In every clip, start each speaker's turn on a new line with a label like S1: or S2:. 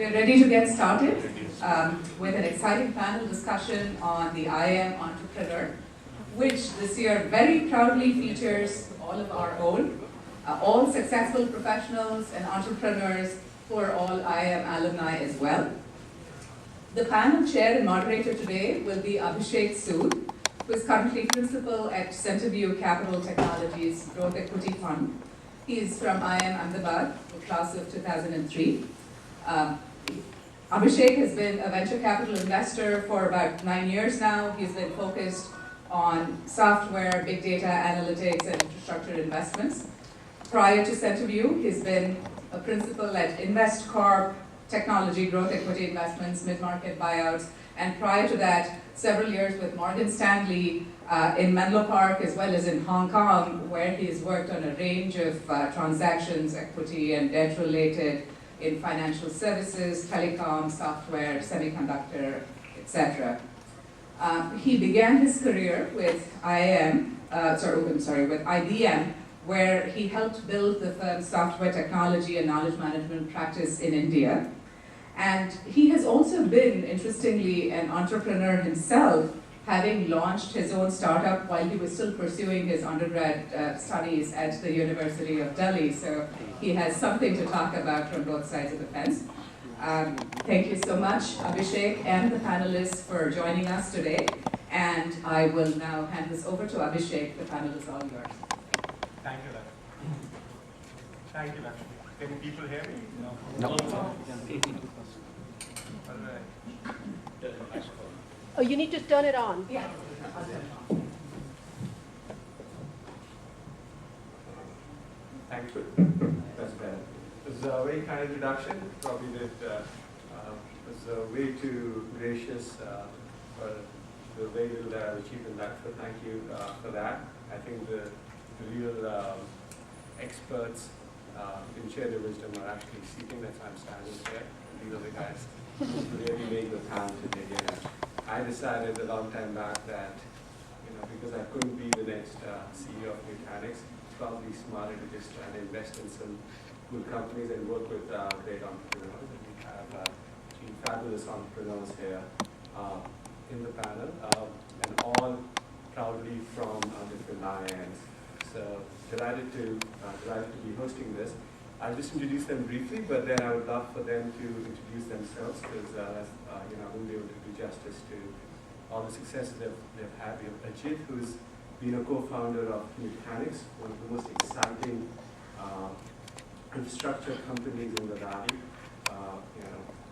S1: We're ready to get started with an exciting panel discussion on the IAM Entrepreneur, which this year very proudly features all of our own, all successful professionals and entrepreneurs who are all IAM alumni as well. The panel chair and moderator today will be Abhishek, who is currently principal at Centerview Capital Technologies Growth Equity Fund. He is from IIM Ahmedabad, the class of 2003. Abhishek has been a venture capital investor for about 9 years now. He's been focused on software, big data, analytics, and infrastructure investments. Prior to Centerview, he's been a principal at InvestCorp, Technology Growth Equity Investments, mid-market buyouts, and prior to that, several years with Morgan Stanley in Menlo Park as well as in Hong Kong, where he's worked on a range of transactions, equity and debt related in financial services, telecom, software, semiconductor, etc. He began his career with with IBM, where he helped build the firm's software technology and knowledge management practice in India. And he has also been, interestingly, an entrepreneur himself, having launched his own startup while he was still pursuing his undergrad studies at the University of Delhi. So he has something to talk about from both sides of the fence. Thank you so much, Abhishek and the panelists, for joining us today. And I will now hand this over to Abhishek. The panel is all yours.
S2: Thank you, Lakshmi. Thank you, Lakshmi. Can people hear me?
S3: No.
S4: Oh, you need to turn it on.
S1: Yeah.
S2: Thank you. That's better. This is a very kind introduction. Probably that was way too gracious for the very little that I've achieved in that. So thank you for that. I think the real experts who can share their wisdom are actually seeking. That's why I'm standing here. These are the guys who really make the panel today. I decided a long time back that, because I couldn't be the next CEO of Nutanix, it's probably smarter to just try to invest in some good companies and work with great entrepreneurs. And we have three fabulous entrepreneurs here in the panel, and all proudly from different IIMs. So delighted to be hosting this. I'll just introduce them briefly, but then I would love for them to introduce themselves, because I won't be able to do justice to all the successes they've had. We have Ajeet, who's been a co-founder of Nutanix, one of the most exciting infrastructure companies in the valley,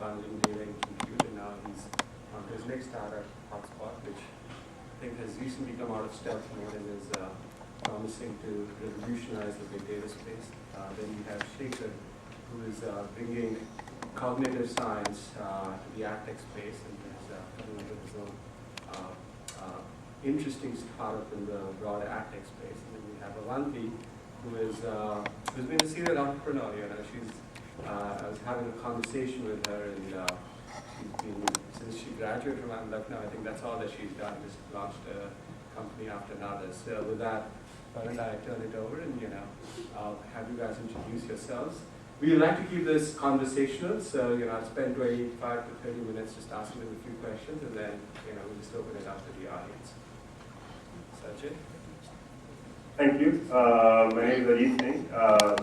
S2: bundling data and compute, and now he's on his next startup, ThoughtSpot, which I think has recently come out of stealth mode and is promising to revolutionize the big data space. Then we have Shekhar, who is bringing cognitive science to the AdTech space, and is coming up with his own interesting startup in the broader AdTech space. And then we have Avanthi, who's been a serial entrepreneur. I was having a conversation with her, and she's been, since she graduated from Lucknow, I think that's all that she's done, just launched a company after another. So with that, I turn it over, and I'll have you guys introduce yourselves. We like to keep this conversational, so I'll spend 25 to 30 minutes just asking them a few questions, and then we'll just open it up to the audience. Sajid?
S5: Thank you. My name is Ajeet Singh.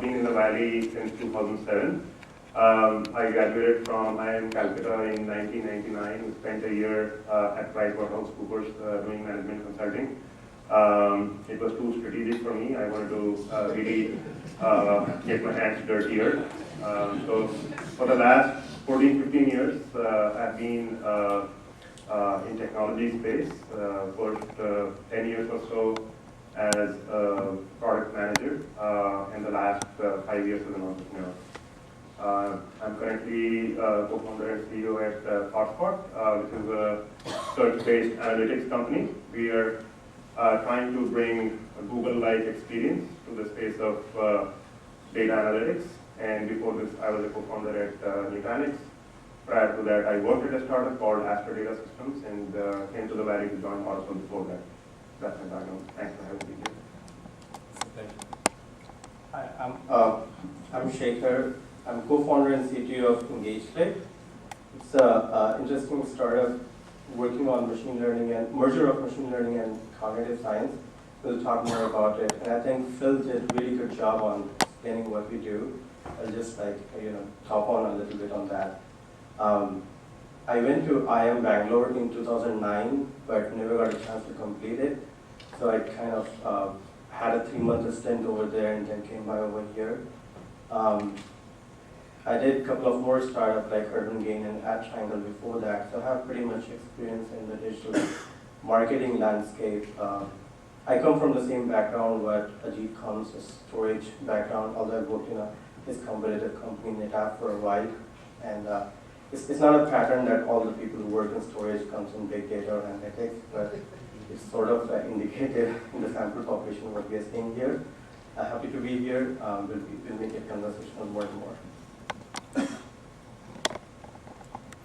S5: Been in the Valley since 2007. I graduated from IIM Calcutta in 1999. Spent a year at PricewaterhouseCoopers doing management consulting. It was too strategic for me. I wanted to really get my hands dirtier. So for the last 14, 15 years, I've been in technology space. First 10 years or so as a product manager, and the last 5 years as an entrepreneur. I'm currently co-founder and CEO at ThoughtSpot, which is a search-based analytics company. We are trying to bring a Google-like experience to the space of data analytics. And before this, I was a co-founder at Nutanix. Prior to that, I worked at a startup called Astra Data Systems, and came to the Valley to join ThoughtSpot before that. That's my background. Thanks for having me here.
S2: Thank you.
S6: Hi, I'm Shekhar. I'm co-founder and CTO of EngageClick.
S3: It's an interesting startup working on machine learning and merger of machine learning and cognitive science. We'll talk more about it. And I think Phil did a really good job on explaining what we do. I'll just top on a little bit on that. I went to IIM Bangalore in 2009, but never got a chance to complete it. So I kind of had a 3-month stint over there and then came by over here. I did a couple of more startups like Urban Gain and Ad Triangle before that, so I have pretty much experience in the digital marketing landscape. I come from the same background what Ajeet comes, a storage background, although I worked in his competitive company, NetApp, for a while. And it's not a pattern that all the people who work in storage comes in big data or analytics, but it's sort of indicative in the sample population what we are seeing here. Happy to be here. We'll make it conversational more and more.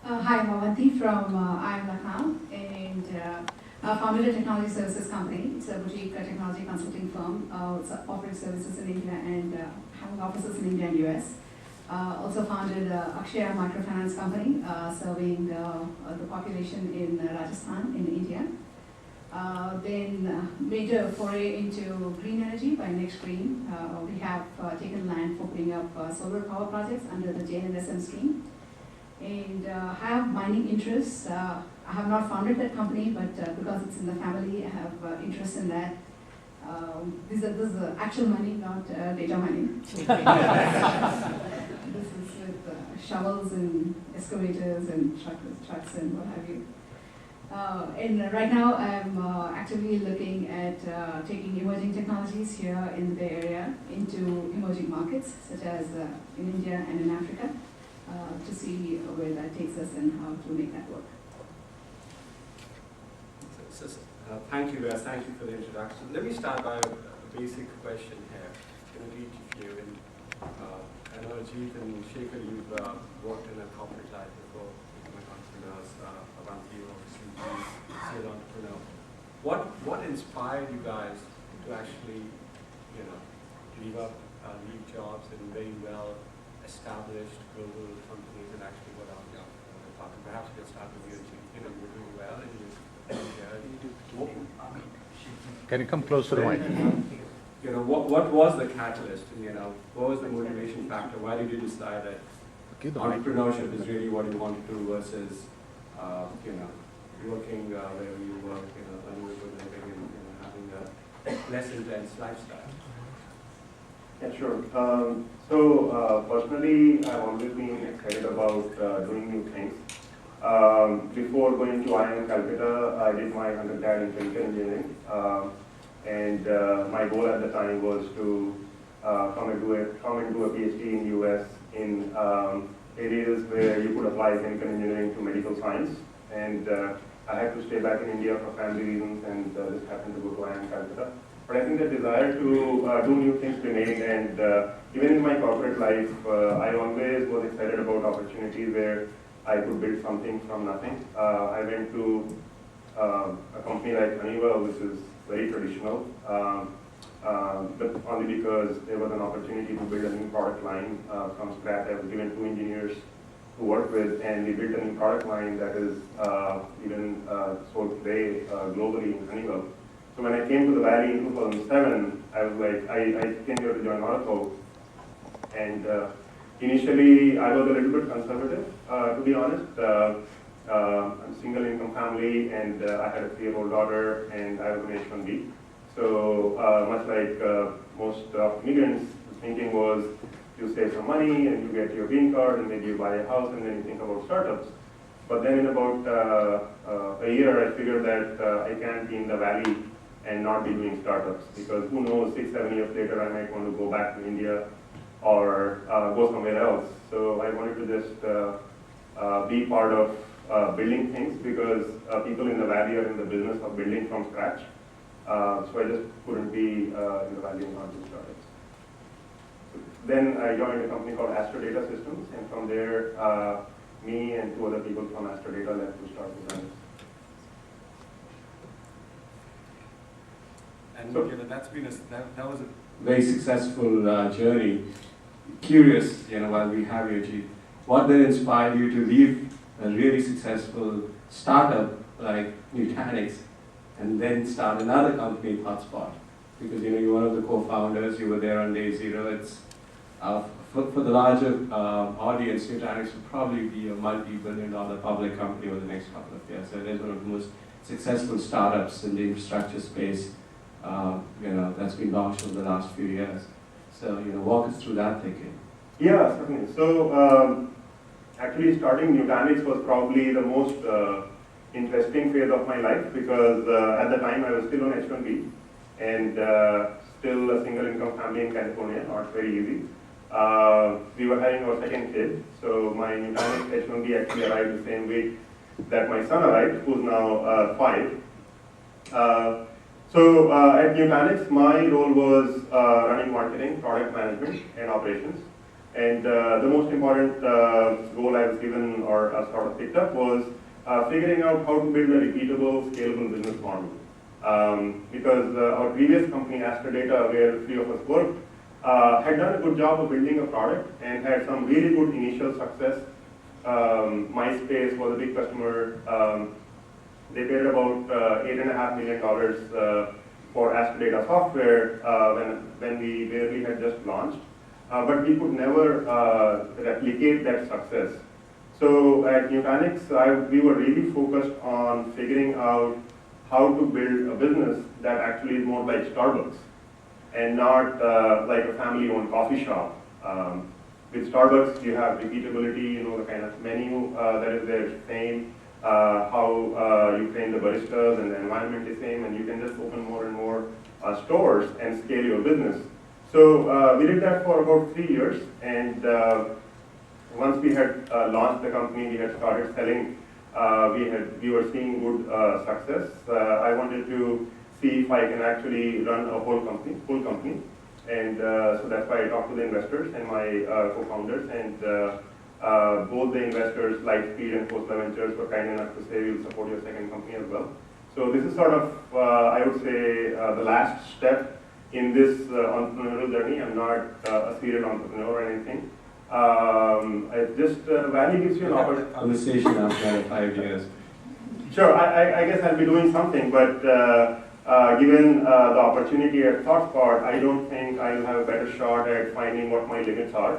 S6: Hi, I'm Avanthi from IIM Lucknow, and founded a technology services company. It's a boutique technology consulting firm. It's offering services in India and having offices in India and US. Also founded Akshaya Microfinance Company, serving the population in Rajasthan in India. Then made a foray into green energy by NextBrick. We have taken land for putting up solar power projects under the JNSM scheme. And have mining interests. I have not founded that company, but because it's in the family, I have interest in that. This is actual money, not data mining. This is with shovels and excavators and trucks and what have you. And right now I'm actively looking at taking emerging technologies here in the Bay Area into emerging markets, such as in India and in Africa, to see where that takes us and how to make that work.
S2: Thank you, guys. Thank you for the introduction. Let me start by a basic question here. Each of you, and I know Ajeet and Shekhar, you've worked in a corporate life before, becoming entrepreneurs. Avanthi, obviously, serial entrepreneur. What inspired you guys to actually, leave jobs in very well established global companies and actually go down the path? Perhaps we can start with you, Ajeet. You're doing well and you're
S7: Can you come close to the mic?
S2: What was the catalyst? What was the motivation factor? Why did you decide that entrepreneurship is really what you want to do versus, working wherever you work, earning a good living and having a less intense lifestyle?
S5: Yeah, sure. Personally, I've always been excited about doing new things. Before going to IIM Calcutta, I did my undergrad in chemical engineering, and my goal at the time was to come and do a PhD in the US in areas where you could apply chemical engineering to medical science. And I had to stay back in India for family reasons, and just happened to go to IIM Calcutta. But I think the desire to do new things remained, and even in my corporate life, I always was excited about opportunities where I could build something from nothing. I went to a company like Honeywell, which is very traditional, but only because there was an opportunity to build a new product line from scratch. I was given 2 engineers to work with, and we built a new product line that is even sold today globally in Honeywell. So when I came to the Valley in 2007, I was like, I came here to join Oracle, and initially I was a little bit conservative, to be honest. I'm a single income family, and I had a 3-year-old daughter, and I was an H-1B. So much like most immigrants, the thinking was you save some money and you get your green card and maybe you buy a house and then you think about startups. But then in about a year, I figured that I can't be in the Valley and not be doing startups, because who knows, 6-7 years later, I might want to go back to India or go somewhere else. So I wanted to just be part of building things, because people in the Valley are in the business of building from scratch. So I just couldn't be in the Valley and not do startups. Then I joined a company called Astro Data Systems, and from there, me and 2 other people from Astro Data left to start Nutanix.
S2: And that was a very successful journey. Curious, while we have you, Ajeet, what then inspired you to leave
S8: a really successful startup like Nutanix and then start another company, ThoughtSpot? Because you're one of the co-founders, you were there on day zero. It's for the larger audience, Nutanix will probably be a multi-billion-dollar public company over the next couple of years. So it is one of the most successful startups in the infrastructure space, that's been launched over the last few years. So, walk us through that thinking.
S5: Yeah, certainly. So, actually starting Nutanix was probably the most interesting phase of my life because at the time I was still on H1B and still a single income family in California, not very easy. We were having our second kid, so my Nutanix H1B actually arrived the same week that my son arrived, who's now 5. So at Nutanix, my role was running marketing, product management, and operations. And the most important role I was given or sort of picked up was figuring out how to build a repeatable, scalable business model. Because our previous company, Astra Data, where the 3 of us worked, had done a good job of building a product and had some really good initial success. MySpace was a big customer. They paid about $8.5 million for Astra Data software when we barely had just launched. But we could never replicate that success. So at Nutanix, we were really focused on figuring out how to build a business that actually is more like Starbucks and not like a family-owned coffee shop. With Starbucks, you have repeatability, the kind of menu that is there, same, how you train the baristas and the environment is same, and you can just open more and more stores and scale your business. So we did that for about 3 years, and once we had launched the company, we had started selling, we were seeing good success. I wanted to see if I can actually run a full company. And so that's why I talked to the investors and my co-founders, and both the investors, Lightspeed and Khosla Ventures, were kind enough to say we'll support your second company as well. So this is sort of, I would say, the last step in this entrepreneurial journey. I'm not a serial entrepreneur or anything. It just Valley gives you an opportunity.
S8: Conversation after 5 years.
S5: Sure, I guess I'll be doing something, but given the opportunity at ThoughtSpot, I don't think I'll have a better shot at finding what my limits are.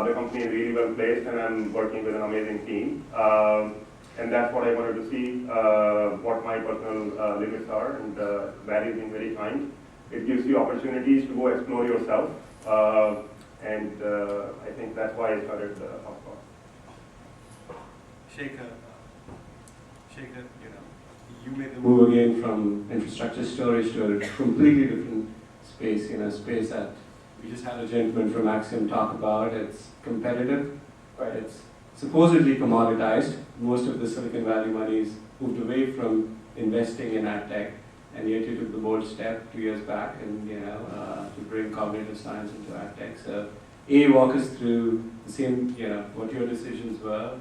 S5: The company is really well placed, and I'm working with an amazing team. And that's what I wanted to see, what my personal limits are, and Barry's been very kind. It gives you opportunities to go explore yourself, and I think that's why I started ThoughtSpot.
S8: Shekhar, you made the move again from infrastructure storage to a completely different space, space that we just had a gentleman from Axiom talk about. It's competitive, right? It's supposedly commoditized. Most of the Silicon Valley money's moved away from investing in ad tech, and yet you took the bold step 2 years back and to bring cognitive science into ad tech. So walk us through the same, what your decisions were.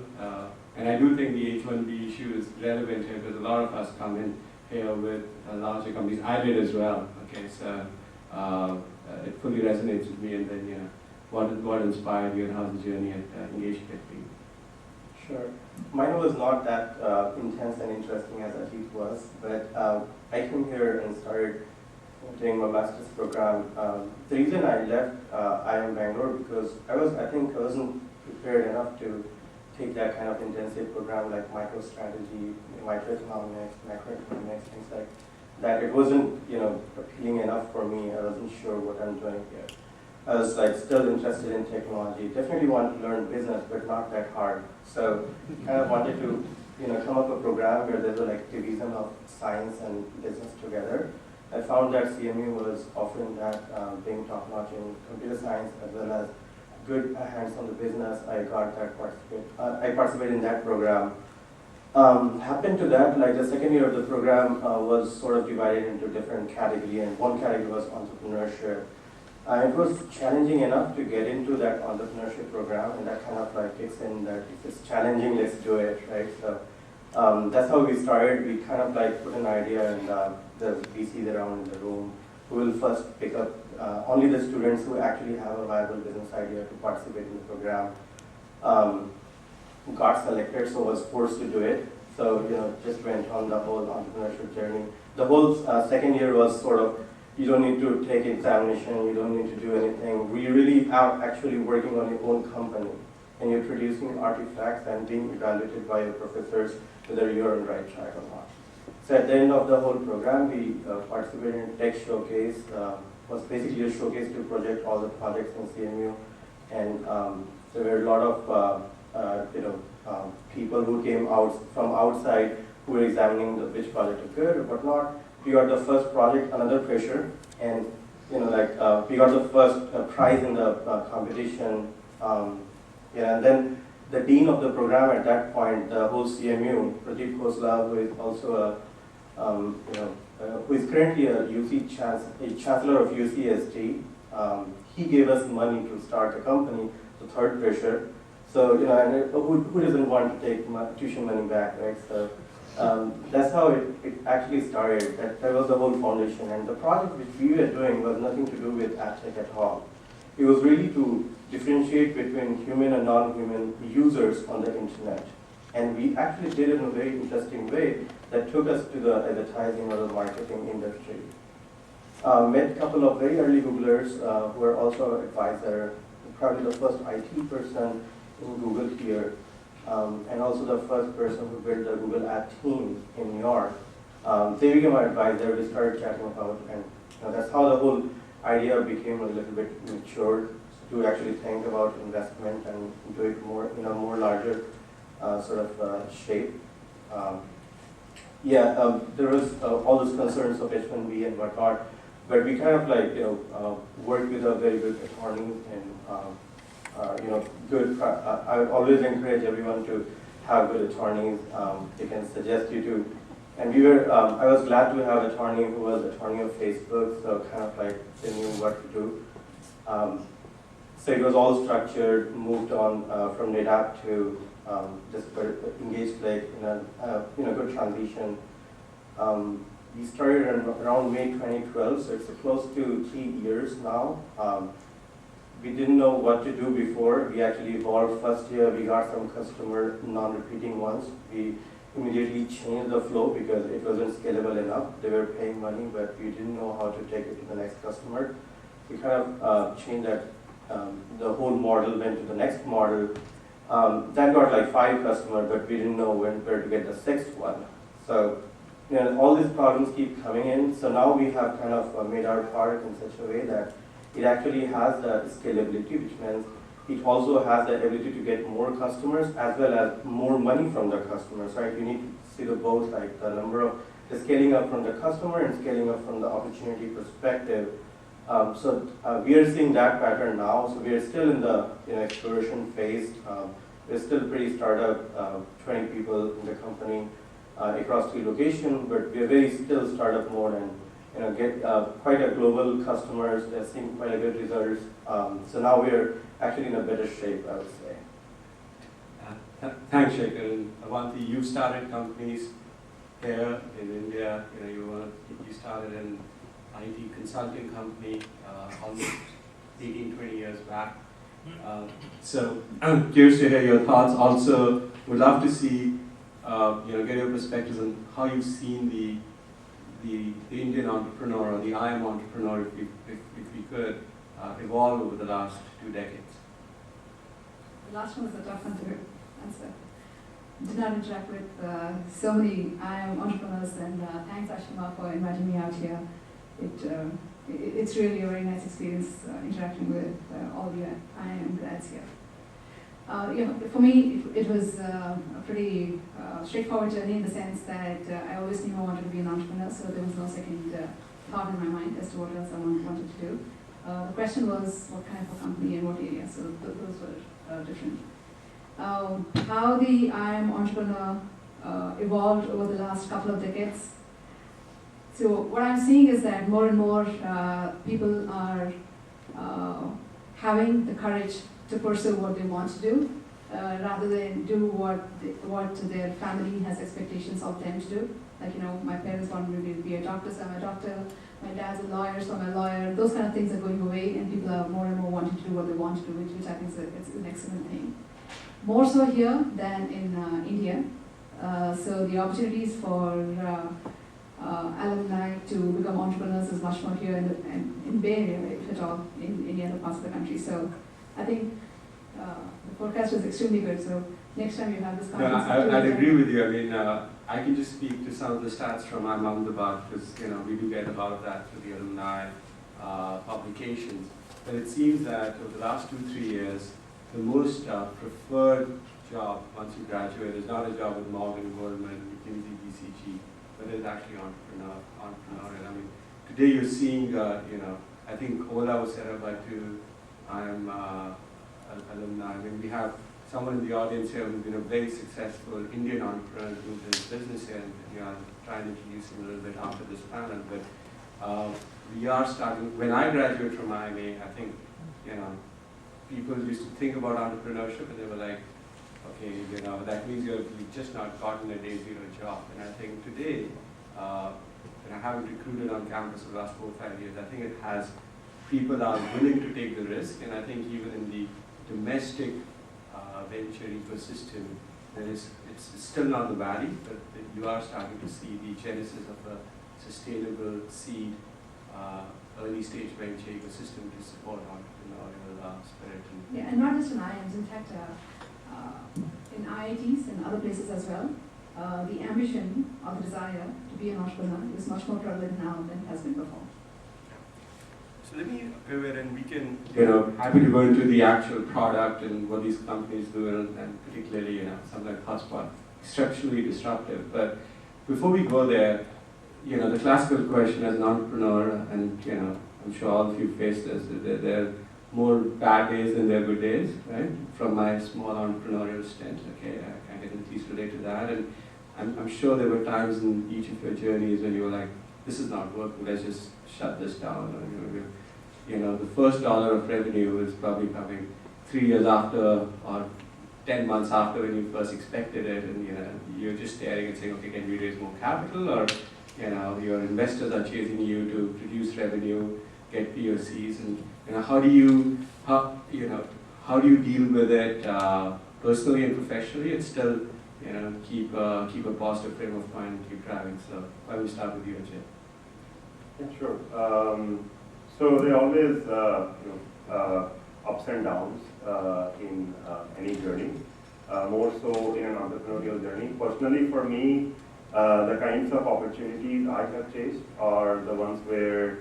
S8: And I do think the H1B issue is relevant here because a lot of us come in here with larger companies. I did as well. Okay, so it fully resonates with me. And then, what inspired you and how's the journey at EngageClick been?
S3: Sure. Mine was not that intense and interesting as Ajeet was, but I came here and started doing my master's program. The reason I left IIM Bangalore because I think I wasn't prepared enough to take that kind of intensive program like microstrategy, microeconomics, macroeconomics, things like that. It wasn't, appealing enough for me. I wasn't sure what I'm doing here. I was still interested in technology. Definitely wanted to learn business, but not that hard. So kind of wanted to, come up with a program where there were division of science and business together. I found that CMU was offering that, being top-notch in computer science as well as good hands on the business. I got that I participated in that program. Happened to that, the second year of the program was sort of divided into different categories, and one category was entrepreneurship. It was challenging enough to get into that entrepreneurship program, and that kind of kicks in that if it's challenging, let's do it, right? So that's how we started. We kind of put an idea, and the VCs around in the room who will first pick up only the students who actually have a viable business idea to participate in the program. got selected, so was forced to do it. So, just went on the whole entrepreneurship journey. The whole second year was sort of, you don't need to take examination, you don't need to do anything. We really are actually working on your own company, and you're producing artifacts and being evaluated by your professors whether you're on the right track or not. So at the end of the whole program, we participated in Tech Showcase, was basically a showcase to project all the projects in CMU, and there were a lot of people who came out from outside who were examining which project is good or whatnot. We got the first project, another pressure, and we got the first prize in the competition. And then the dean of the program at that point, the whole CMU, Pradeep Khosla, who is also who is currently a chancellor of UCSD, he gave us money to start the company, the third pressure. So, and who doesn't want to take tuition money back, right? So that's how it actually started. That was the whole foundation. And the project which we were doing was nothing to do with AdTech at all. It was really to differentiate between human and non-human users on the internet. And we actually did it in a very interesting way that took us to the advertising or the marketing industry. Met a couple of very early Googlers who were also an advisor, probably the first IT person in Google here, and also the first person who built the Google Ad team in New York. They became our advisor. We started chatting about, and that's how the whole idea became a little bit matured to actually think about investment and do it more in a more larger sort of shape. There was all those concerns of H1B and whatnot, but we kind of worked with a very good attorney and good. I would always encourage everyone to have good attorneys. They can suggest you to. And we were. I was glad to have an attorney who was attorney of Facebook, so kind of they knew what to do. So it was all structured. Moved on from NetApp to just EngageClick in a good transition. We started around May 2012, so it's close to 3 years now. We didn't know what to do before. We actually evolved. First year, we got some customer non-repeating ones. We immediately changed the flow because it wasn't scalable enough. They were paying money, but we didn't know how to take it to the next customer. We kind of changed that. The whole model went to the next model. That got 5 customers, but we didn't know where to get the 6th one. So all these problems keep coming in. So now we have kind of made our product in such a way that it actually has the scalability, which means it also has the ability to get more customers as well as more money from the customers, right? You need to see the both, like the number of the scaling up from the customer and scaling up from the opportunity perspective. So we are seeing that pattern now. So we are still in the exploration phase. We're still pretty startup, 20 people in the company across 3 locations, but we are very still startup mode and get quite a global customers. They're seeing quite a good results. So now we're actually in a better shape, I would say.
S8: Thanks, Shekhar. And Avanthi, you started companies here in India. You started an IT consulting company almost 18, 20 years back. So I'm curious to hear your thoughts. Also, would love to see, get your perspectives on how you've seen the Indian entrepreneur or the IM entrepreneur, if we could, evolve over the last 2 decades.
S6: The last one was a tough one to answer. Did not interact with so many IM entrepreneurs, and thanks Ashima for inviting me out here. It's really a very nice experience interacting with all the IM grads here. For me, it was a pretty straightforward journey in the sense that I always knew I wanted to be an entrepreneur, so there was no second thought in my mind as to what else I wanted to do. The question was what kind of a company and what area, so those were different. How the IM entrepreneur evolved over the last couple of decades. So what I'm seeing is that more and more people are having the courage to pursue what they want to do, rather than do what their family has expectations of them to do. Like, my parents wanted me to be a doctor, so I'm a doctor. My dad's a lawyer, so I'm a lawyer. Those kind of things are going away, and people are more and more wanting to do what they want to do, which I think is an excellent thing. more so here than in India. So the opportunities for alumni to become entrepreneurs is much more here in Bay Area, if at all, in any other parts of the country. So I think the forecast is extremely good. So next time you have this
S8: No,
S6: conference.
S8: I'd agree with you. I mean, I can just speak to some of the stats from Ahmedabad because we do get a lot of that through the alumni publications. But it seems that over the last 2-3 years, the most preferred job once you graduate is not a job with Morgan, Goldman, McKinsey, BCG, but it's actually entrepreneurial. I mean, today you're seeing, I think Ola was set up by two alumni. I mean, we have someone in the audience here who's been a very successful Indian entrepreneur who does business here, and I'm trying to introduce him a little bit after this panel. But we are starting. When I graduated from IMA, I think people used to think about entrepreneurship, and they were like, okay, that means you've just not gotten a day zero job. And I think today, having recruited on campus for the last 4 or 5 years, I think it has people are willing to take the risk, and I think even in the domestic venture ecosystem, it's still not the valley, but you are starting to see the genesis of a sustainable seed, early stage venture ecosystem to support entrepreneurial spirit.
S6: Yeah, and not just in IIMs, in fact, in IITs and other places as well, the ambition or the desire to be an entrepreneur is much more prevalent now than it has been before.
S8: So let me pivot, and we can, happy to go into the actual product and what these companies do, and particularly, something like ThoughtSpot, exceptionally disruptive. But before we go there, the classical question as an entrepreneur, and I'm sure all of you face this, there are more bad days than there are good days, right? From my small entrepreneurial stint, okay, I can at least relate to that. And I'm sure there were times in each of your journeys when you were like, this is not working, let's just shut this down. Or, the first dollar of revenue is probably coming 3 years after or 10 months after when you first expected it, and you're just staring and saying, okay, can we raise more capital? Or your investors are chasing you to produce revenue, get POCs, and how do you deal with it personally and professionally, and still keep a positive frame of mind and keep driving? So why don't we start with you, Ajeet?
S5: Yeah, sure. So there are always ups and downs in any journey, more so in an entrepreneurial journey. Personally, for me, the kinds of opportunities I have chased are the ones where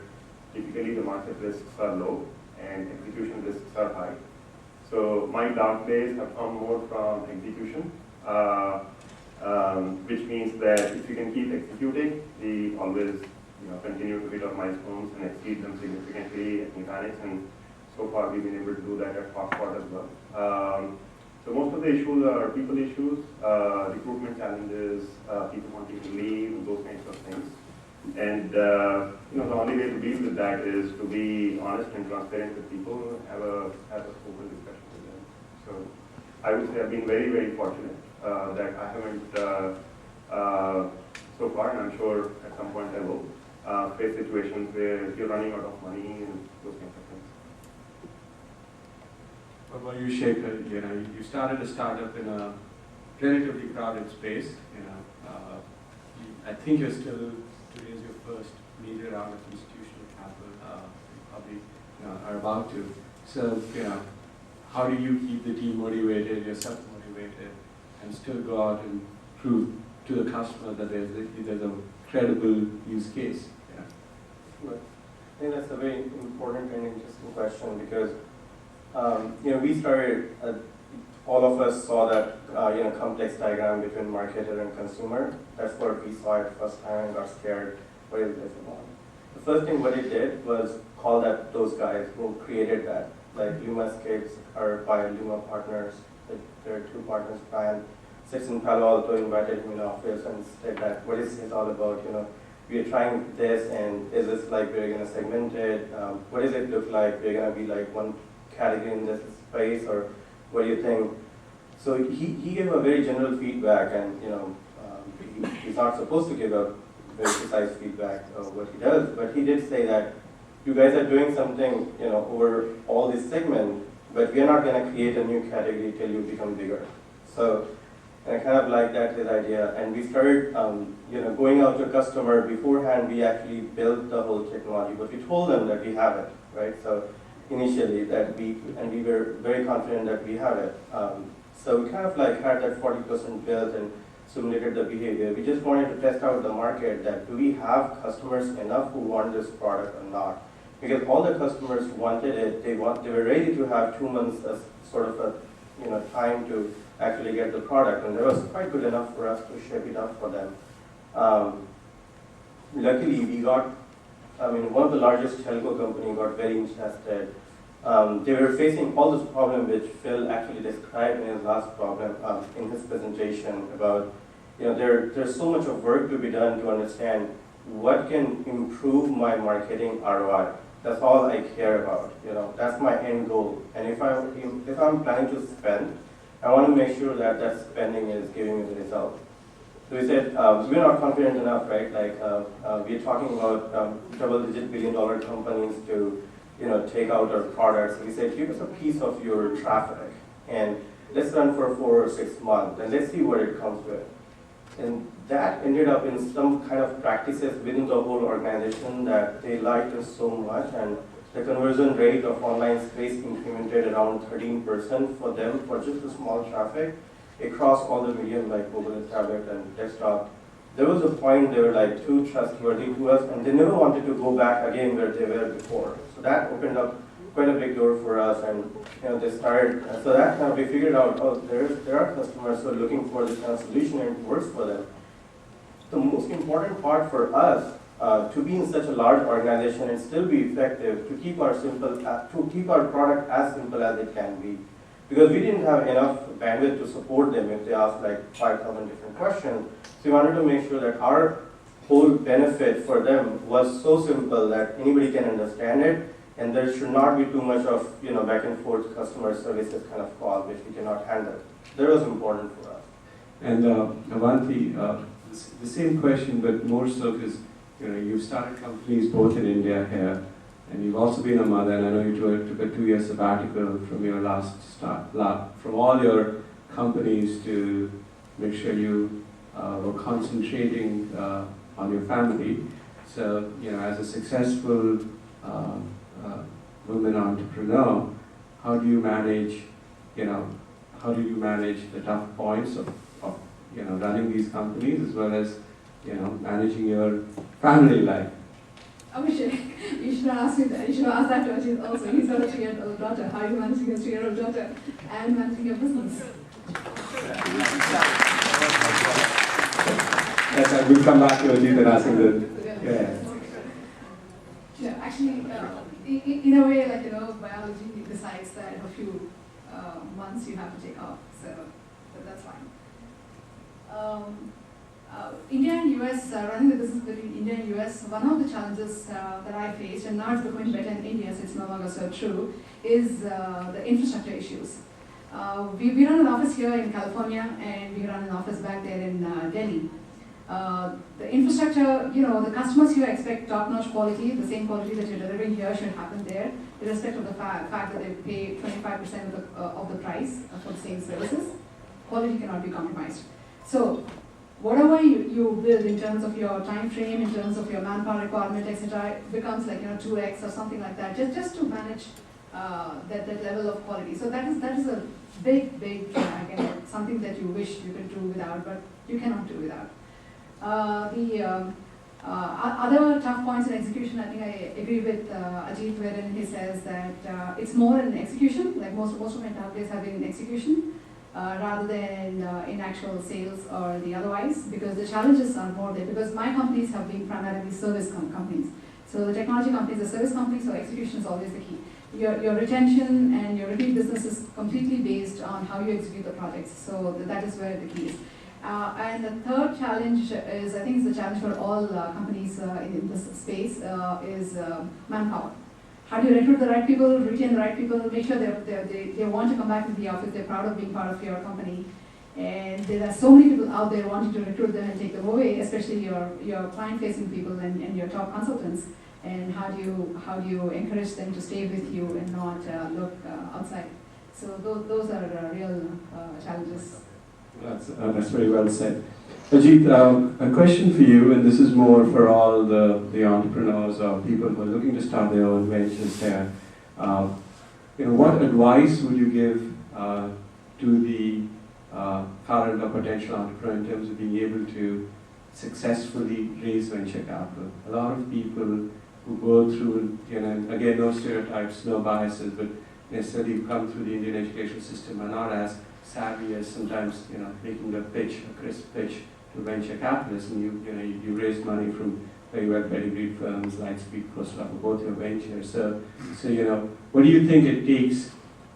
S5: typically the market risks are low and execution risks are high. So my dark days have come more from execution, which means that if you can keep executing, we always continue to hit our milestones and exceed them significantly at Nutanix, and so far we've been able to do that at ThoughtSpot as well. So most of the issues are people issues, recruitment challenges, people wanting to leave, those kinds of things. And the only way to deal with that is to be honest and transparent with people, have a open discussion with them. So I would say I've been very, very fortunate that I haven't so far, and I'm sure at some point I will, face situations where you're running out of money and those kinds of things.
S8: What about you, Shekhar? You started a startup in a relatively crowded space. I think you're still to raise your first major round of institutional capital. You probably are about to. So, how do you keep the team motivated, yourself motivated, and still go out and prove to the customer that there's a credible use case?
S3: I think that's a very important and interesting question because we started, all of us saw that complex diagram between marketer and consumer. That's what we saw it first time and got scared. What is this about? The first thing what it did was call those guys who created that, like LumaScapes are by Luma partners. There are 2 partners. Brian sits in Palo Alto, invited him in the office and said that what is this all about? We are trying this, and is this like we're going to segment it? What does it look like? We're going to be like one category in this space, or what do you think? So he gave a very general feedback, and he's not supposed to give a very precise feedback of what he does, but he did say that you guys are doing something over all these segments but we are not going to create a new category till you become bigger. So and I kind of like that his idea, and we started going out to a customer. Beforehand, we actually built the whole technology, but we told them that we have it, right? So initially we were very confident that we have it. So we kind of like had that 40% built and simulated the behavior. We just wanted to test out the market, that do we have customers enough who want this product or not? Because all the customers wanted it, they were ready to have 2 months as sort of a time to actually get the product, and that was quite good enough for us to ship it up for them. Luckily, we got, one of the largest telco company got very interested. They were facing all this problem which Phil actually described in his last problem in his presentation about, there's so much of work to be done to understand what can improve my marketing ROI. That's all I care about. That's my end goal. And if I'm planning to spend, I want to make sure that that spending is giving me the result. So we said, we're not confident enough, right? Like, we're talking about double-digit billion-dollar companies to, take out our products. We said, give us a piece of your traffic, and let's run for 4 or 6 months, and let's see what it comes with. And that ended up in some kind of practices within the whole organization that they liked us so much, and the conversion rate of online space incremented around 13% for them for just the small traffic across all the medium like mobile and tablet and desktop. There was a point they were like too trustworthy to us, and they never wanted to go back again where they were before. So that opened up quite a big door for us, and they started. So that kind of we figured out, oh, there are customers who are looking for this kind of solution, and it works for them. The most important part for us to be in such a large organization and still be effective, to keep our product as simple as it can be, because we didn't have enough bandwidth to support them if they asked like 5,000 different questions. So we wanted to make sure that our whole benefit for them was so simple that anybody can understand it, and there should not be too much of back and forth customer services kind of call which we cannot handle. That was important for us.
S8: And Avanthi, the same question, but more so because you've started companies both in India here, and you've also been a mother, and I know you took a 2-year sabbatical from your from all your companies to make sure you were concentrating on your family. So, as a successful woman entrepreneur, how do you manage the tough points of running these companies as well as managing your family life?
S6: Abhishek, you should ask me that. You should ask that to Ajeet also. He's got a 3-year-old daughter. How are you managing a 3-year-old daughter and managing your business?
S8: Yes, we'll come back to Ajeet and ask him that.
S6: Yeah, actually, in a way, biology decides that a few months you have to take off, so that's fine. India and US, running the business between India and US, one of the challenges that I faced, and now it's becoming better in India, so it's no longer so true, is the infrastructure issues. We run an office here in California, and we run an office back there in Delhi. The infrastructure, the customers here expect top-notch quality. The same quality that you're delivering here should happen there, irrespective of the fact that they pay 25% of the price for the same services. Quality cannot be compromised. So, whatever you build in terms of your time frame, in terms of your manpower requirement, etc., becomes like 2x or something like that, just to manage that level of quality. So that is a big drag, and something that you wish you could do without, but you cannot do without. Other tough points in execution, I think I agree with Ajeet, wherein he says that it's more in execution, like most of my tough days have been in execution, rather than in actual sales or the otherwise, because the challenges are more there, because my companies have been primarily service companies. So the technology companies are service companies, so execution is always the key. Your retention and your repeat business is completely based on how you execute the projects, so that is where the key is. And the third challenge is, I think it's the challenge for all companies in this space, is manpower. How do you recruit the right people, retain the right people, make sure they want to come back to the office, they're proud of being part of your company. And there are so many people out there wanting to recruit them and take them away, especially your client-facing people and your top consultants. and how do you encourage them to stay with you and not look outside? So those are real challenges.
S8: That's very well said. Ajeet, a question for you, and this is more for all the entrepreneurs or people who are looking to start their own ventures here. What advice would you give to the current or potential entrepreneur in terms of being able to successfully raise venture capital? A lot of people who go through, again, no stereotypes, no biases, but necessarily come through the Indian education system are not as savvy as sometimes, making a pitch, a crisp pitch to venture capitalists, and you raised money from very well pedigreed firms, Lightspeed, Crosswalk, both your ventures. So what do you think it takes?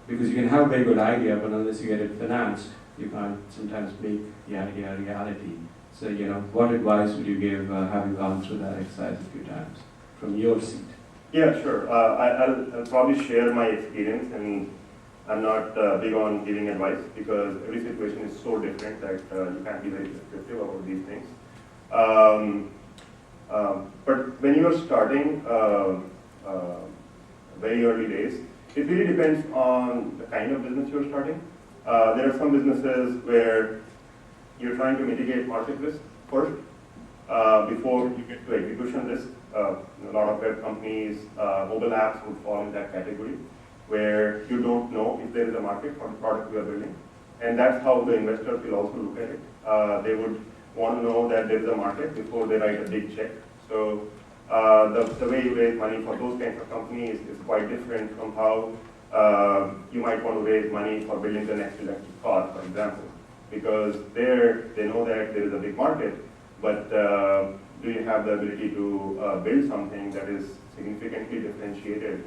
S8: Because you can have a very good idea, but unless you get it financed, you can't sometimes make the idea a reality. So what advice would you give, having gone through that exercise a few times from your seat?
S5: Yeah, sure. I'll probably share my experience, and I'm not big on giving advice because every situation is so different that you can't be very prescriptive about these things. But when you are starting very early days, it really depends on the kind of business you're starting. There are some businesses where you're trying to mitigate market risk first before you get to execution risk. A lot of web companies, mobile apps would fall in that category, where you don't know if there is a market for the product you are building. And that's how the investors will also look at it. They would want to know that there is a market before they write a big check. So the way you raise money for those kinds of companies is quite different from how you might want to raise money for building the next electric car, for example. Because there, they know that there is a big market, but do you have the ability to build something that is significantly differentiated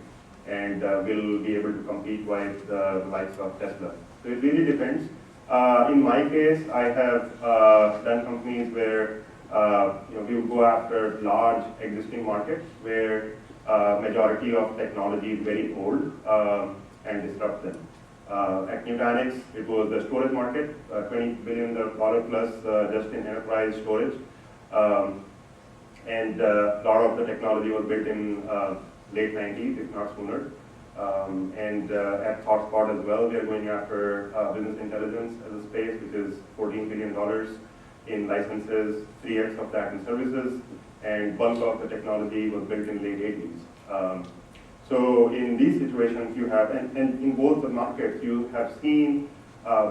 S5: and will be able to compete with the likes of Tesla? So it really depends. In my case, I have done companies where we would go after large existing markets where majority of technology is very old and disrupt them. At Nutanix, it was the storage market, $20 billion plus just in enterprise storage. And a lot of the technology was built in late 90s, if not sooner. And at ThoughtSpot as well, we are going after business intelligence as a space, which is $14 billion in licenses, 3x of that in services, and bulk of the technology was built in late 80s. So in these situations, you have, and in both the markets, you have seen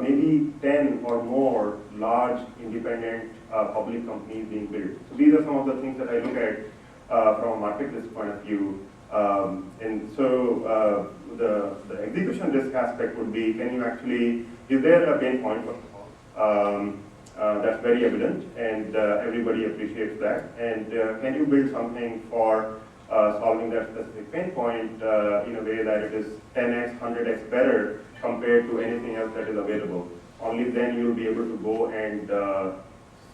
S5: maybe 10 or more large independent public companies being built. So these are some of the things that I look at from a market risk point of view. And so the execution risk aspect would be, can you actually, is there a pain point first of all? That's very evident, and everybody appreciates that. And can you build something for solving that specific pain point in a way that it is 10x, 100x better compared to anything else that is available? Only then you'll be able to go and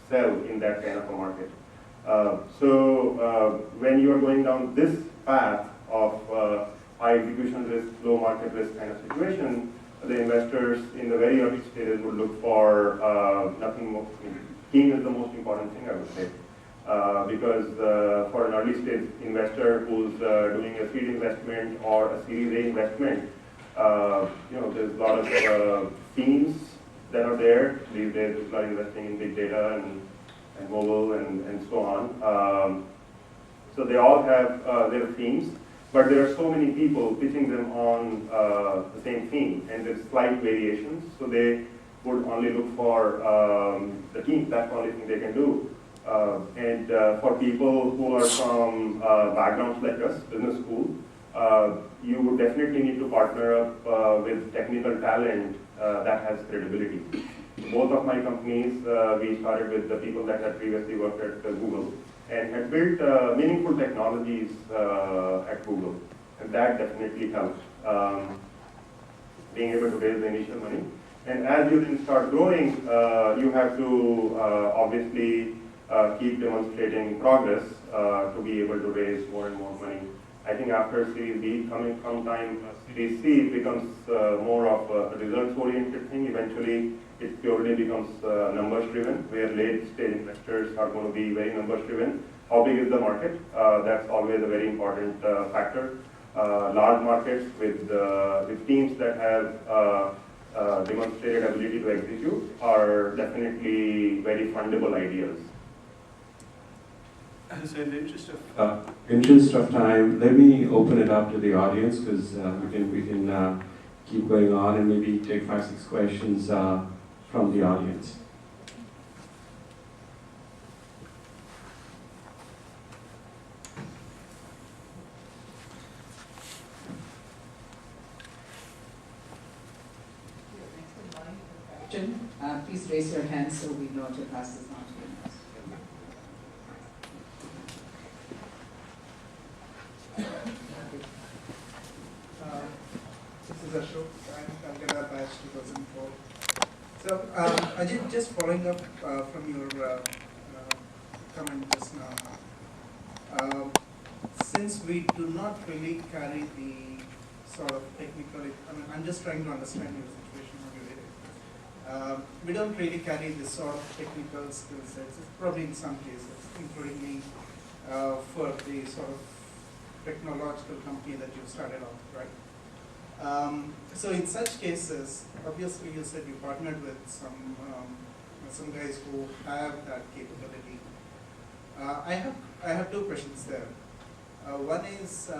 S5: sell in that kind of a market. So when you are going down this path of high execution risk, low market risk kind of situation, the investors in the very early stages would look for nothing more. Team is the most important thing, I would say. Because for an early stage investor who's doing a seed investment or a Series A investment, there's a lot of themes that are there. These days, people are investing in big data and mobile and so on. So they all have their themes, but there are so many people pitching them on the same theme, and there's slight variations. So they would only look for the team. That's the only thing they can do. And for people who are from backgrounds like us, business school, you would definitely need to partner up with technical talent that has credibility. Both of my companies, we started with the people that had previously worked at Google and had built meaningful technologies at Google, and that definitely helps being able to raise the initial money. And as you then start growing, you have to obviously keep demonstrating progress to be able to raise more and more money. I think after Series B, coming from time, Series C becomes more of a results-oriented thing. Eventually, it purely becomes numbers-driven, where late-stage investors are going to be very numbers-driven. how big is the market? That's always a very important factor. Large markets with teams that have demonstrated ability to execute are definitely very fundable ideas.
S2: So in the
S8: interest of time, let me open it up to the audience because we can keep going on and maybe take 5-6 questions from the audience.
S1: Please raise your hand so we know to pass this on to you.
S9: This is Ashok. I'm Calcutta batch 2004. So, Ajeet, just following up from your comment just now. Since we do not really carry the sort of technical, I'm just trying to understand your situation. We don't really carry this sort of technical skill sets, probably in some cases, including me, for the sort of technological company that you started off, right? So in such cases, obviously you said you partnered with some guys who have that capability. I have two questions there. One is,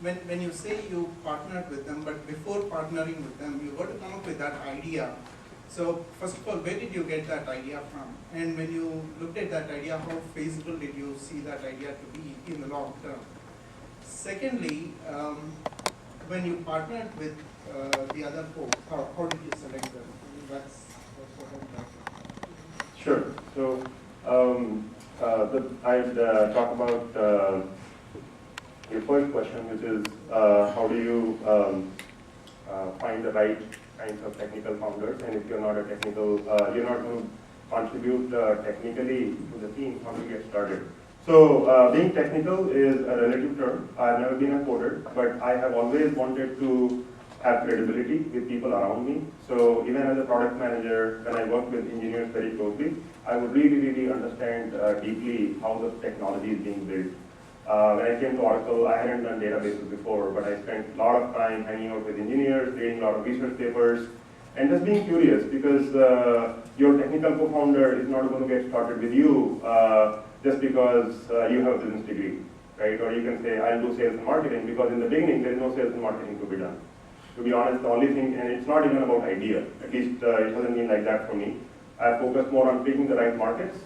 S9: when you say you partnered with them, but before partnering with them, you got to come up with that idea. So first of all, where did you get that idea from? And when you looked at that idea, how feasible did you see that idea to be in the long term? Secondly, when you partnered with the other folks, how did you select them? That's what I'm talking.
S5: Sure. So I'd talk about your first question, which is how do you find the right kinds of technical founders, and if you're not a technical, you're not going to contribute technically to the team, how do you get started? So being technical is a relative term. I've never been a coder, but I have always wanted to have credibility with people around me. So even as a product manager, when I work with engineers very closely, I would really understand deeply how the technology is being built. When I came to Oracle, I hadn't done databases before, but I spent a lot of time hanging out with engineers, reading a lot of research papers, and just being curious because your technical co-founder is not going to get started with you just because you have a business degree, right? Or you can say, I'll do sales and marketing, because in the beginning, there is no sales and marketing to be done. To be honest, the only thing, and it's not even about idea, at least it hasn't been like that for me. I focused more on picking the right markets,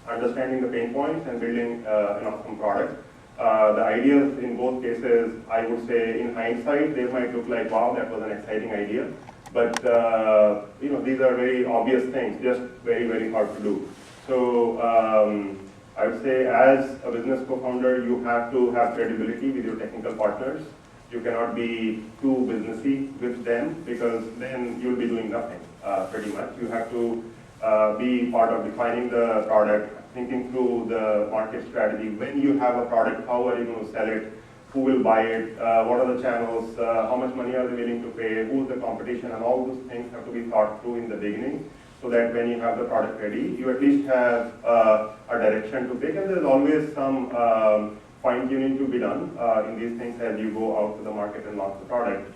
S5: understanding the pain points, and building an awesome product. The ideas in both cases, I would say in hindsight, they might look like, wow, that was an exciting idea. But these are very obvious things, just very hard to do. So I would say as a business co-founder, you have to have credibility with your technical partners. You cannot be too businessy with them, because then you'll be doing nothing, pretty much. You have to be part of defining the product, thinking through the market strategy. When you have a product, how are you going to sell it? Who will buy it? What are the channels? How much money are they willing to pay? Who's the competition? And all those things have to be thought through in the beginning, so that when you have the product ready, you at least have a direction to take. And there's always some fine-tuning to be done in these things as you go out to the market and launch the product.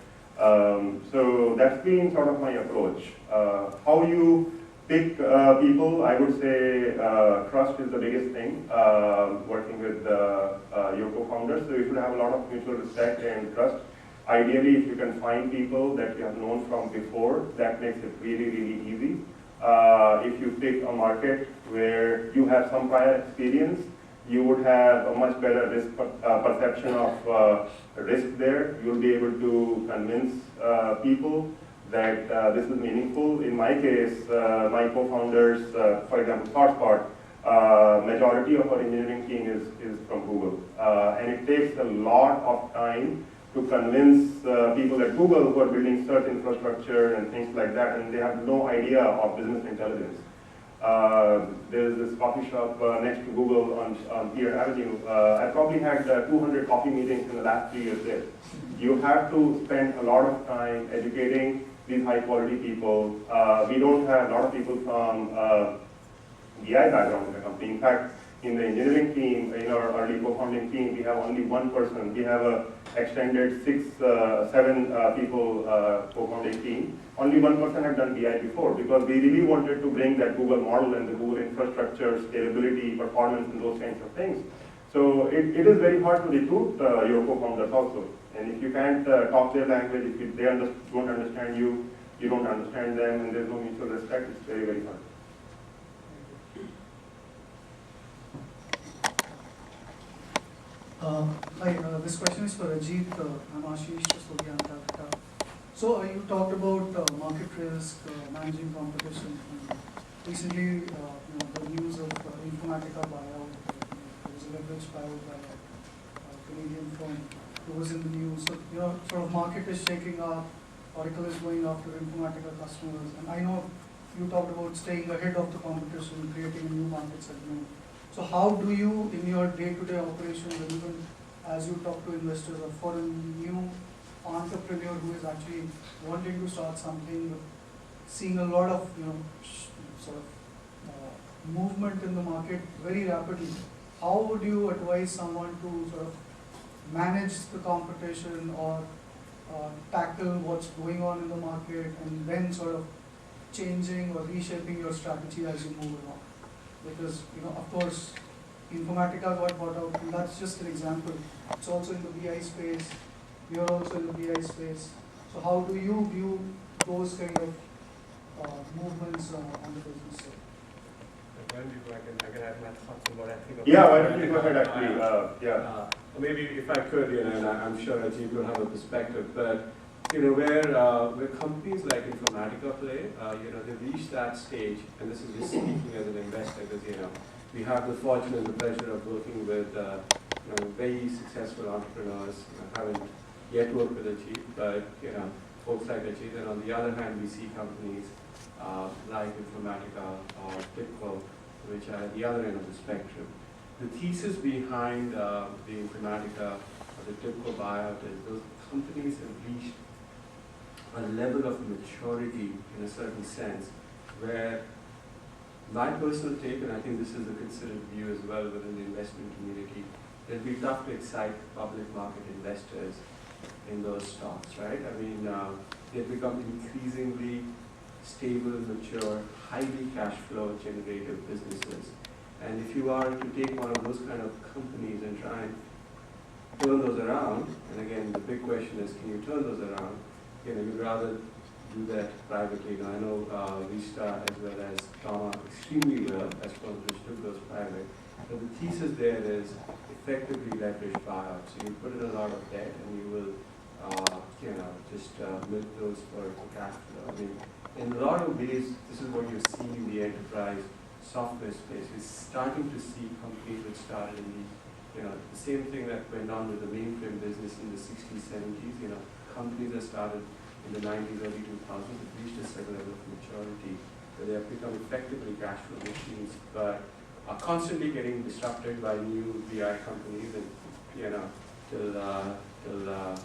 S5: So that's been sort of my approach. How you pick people, I would say trust is the biggest thing working with your co-founders. So you should have a lot of mutual respect and trust. Ideally, if you can find people that you have known from before, that makes it really easy. If you pick a market where you have some prior experience, you would have a much better risk perception of risk there. You'll be able to convince people that this is meaningful. In my case, my co-founders, for example, ThoughtSpot, majority of our engineering team is from Google. And it takes a lot of time to convince people at Google who are building search infrastructure and things like that, and they have no idea of business intelligence. There's this coffee shop next to Google on Pier Avenue. I probably had 200 coffee meetings in the last 3 years there. You have to spend a lot of time educating these high quality people. We don't have a lot of people from BI background in the company. In fact, in the engineering team, in our early co-founding team, we have only one person. We have a extended 7 people co-founding team. Only one person had done BI before because we really wanted to bring that Google model and the Google infrastructure, scalability, performance, and those kinds of things. So it is very hard to recruit your co-founders also. And if you can't talk their language, if they don't understand you, you don't understand them, and there's no mutual respect, it's very, very hard.
S10: Hi, this question is for Ajeet. I'm Ashish Chastodia, Calcutta. So you talked about market risk, managing competition. Recently, the news of Informatica buyout, there was a leverage buyout by a Canadian firm. It was in the news. So sort of market is shaking up. Oracle is going after Informatica customers, and I know you talked about staying ahead of the competition, creating a new market segment. So how do you, in your day-to-day operations, and even as you talk to investors or for a new entrepreneur who is actually wanting to start something, seeing a lot of sort of movement in the market very rapidly, how would you advise someone to sort of manage the competition or tackle what's going on in the market and then sort of changing or reshaping your strategy as you move along? Because, of course, Informatica got bought out, and that's just an example. It's also in the BI space. You're also in the BI space. So how do you view those kind of movements on the business side?
S2: I can add my thoughts on what I think of.
S5: Yeah, why don't you go ahead, actually.
S8: Maybe if I could, and I'm sure Ajeet will have a perspective, but where companies like Informatica play, they've reached that stage, and this is just speaking as an investor, because we have the fortune and the pleasure of working with very successful entrepreneurs. I haven't yet worked with Ajeet, but folks like Ajeet, and on the other hand, we see companies like Informatica or Pinnacle, which are at the other end of the spectrum. The thesis behind the Informatica or the Pinnacle buyout is those companies have reached a level of maturity in a certain sense where my personal take, and I think this is a considered view as well within the investment community, it'll be tough to excite public market investors in those stocks, right? I mean, they've become increasingly stable, mature, highly cash flow generative businesses. And if you are to take one of those kind of companies and try and turn those around, and again, the big question is, can you turn those around? You'd rather do that privately. Now, I know Vista as well as Tama extremely well as firms which took those private. But the thesis there is effectively leverage buyout. So you put in a lot of debt and you will, just milk those for cash flow. I mean, in a lot of ways, this is what you're seeing in the enterprise software space. You're starting to see companies which started in the same thing that went on with the mainframe business in the 60s, 70s. Companies that started in the 90s, early 2000s have reached a certain level of maturity where they have become effectively cash flow machines, but are constantly getting disrupted by new BI companies. And till a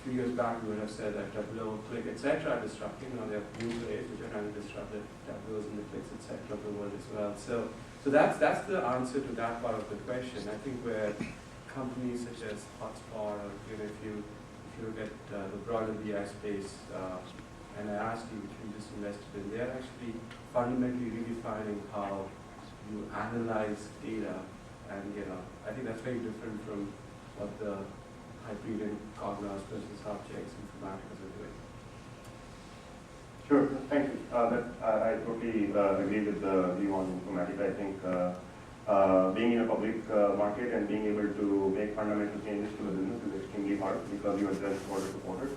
S8: few years back, we would have said that Tableau, Click, etc. are disrupting. Now there are new players which are trying to disrupt the Tableaus and the Clicks, etc. of the world as well. So that's the answer to that part of the question. I think where companies such as ThoughtSpot, or if you look at the broader BI space, and I asked you which you just invested in, they're actually fundamentally redefining how you analyze data, and I think that's very different from what the Hyperion, Cognos, business objects, Informatica are doing.
S5: Sure, thank you. I totally agree with the view on Informatica. I think being in a public market and being able to make fundamental changes to the business is extremely hard because you are judged quarter to quarter.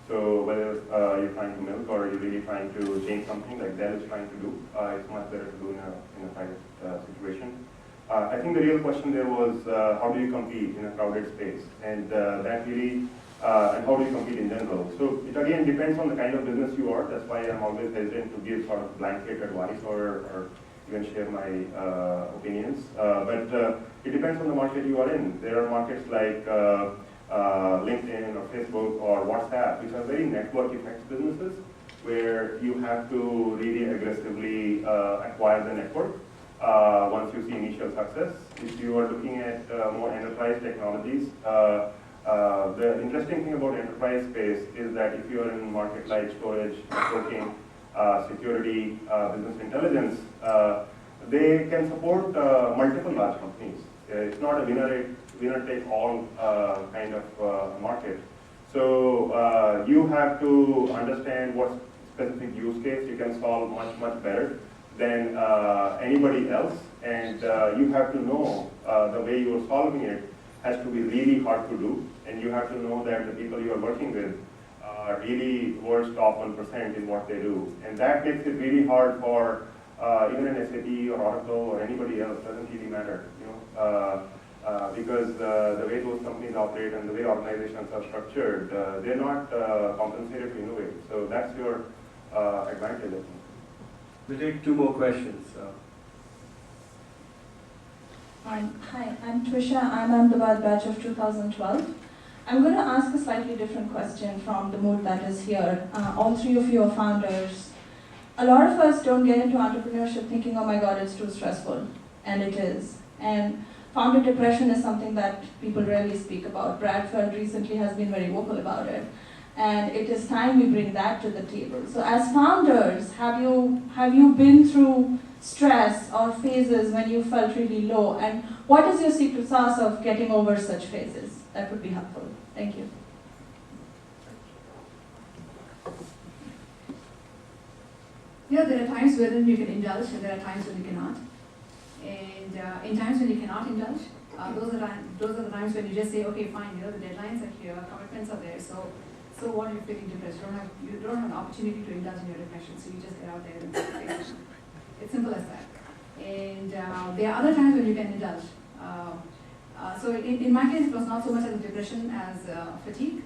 S5: So whether you're trying to milk or you're really trying to change something like Dell is trying to do, it's much better to do in a private situation. I think the real question there was how do you compete in a crowded space, and that really, and how do you compete in general. So it again depends on the kind of business you are. That's why I'm always hesitant to give sort of blanket advice or even share my opinions. But it depends on the market you are in. There are markets like LinkedIn or Facebook or WhatsApp, which are very network effects businesses where you have to really aggressively acquire the network. once you see initial success. If you are looking at more enterprise technologies, the interesting thing about enterprise space is that if you are in market like storage, networking, security, business intelligence, they can support multiple large companies. It's not a winner-take-all kind of market. So you have to understand what specific use case you can solve much better than anybody else, and you have to know the way you are solving it has to be really hard to do, and you have to know that the people you are working with are really world's top 1% in what they do, and that makes it really hard for even an SAP or Oracle or anybody else. Doesn't really matter, you know, because the way those companies operate and the way organizations are structured, they're not compensated to innovate. So that's your advantage, I think.
S2: We'll take 2 more questions.
S11: Hi, I'm Trisha. I'm Ahmedabad batch of 2012. I'm going to ask a slightly different question from the mood that is here. All 3 of you are founders. A lot of us don't get into entrepreneurship thinking, oh my God, it's too stressful. And it is. And founder depression is something that people rarely speak about. Bradford recently has been very vocal about it. And it is time we bring that to the table. So as founders, have you been through stress or phases when you felt really low? And what is your secret sauce of getting over such phases? That would be helpful. Thank you.
S6: You know, there are times when you can indulge and there are times when you cannot. And in times when you cannot indulge, those are the times when you just say, okay, fine, you know, the deadlines are here, commitments are there, so what are you feeling depressed? You don't have an opportunity to indulge in your depression, so you just get out there and face it. It's simple as that. And there are other times when you can indulge. So in my case, it was not so much as a depression as fatigue.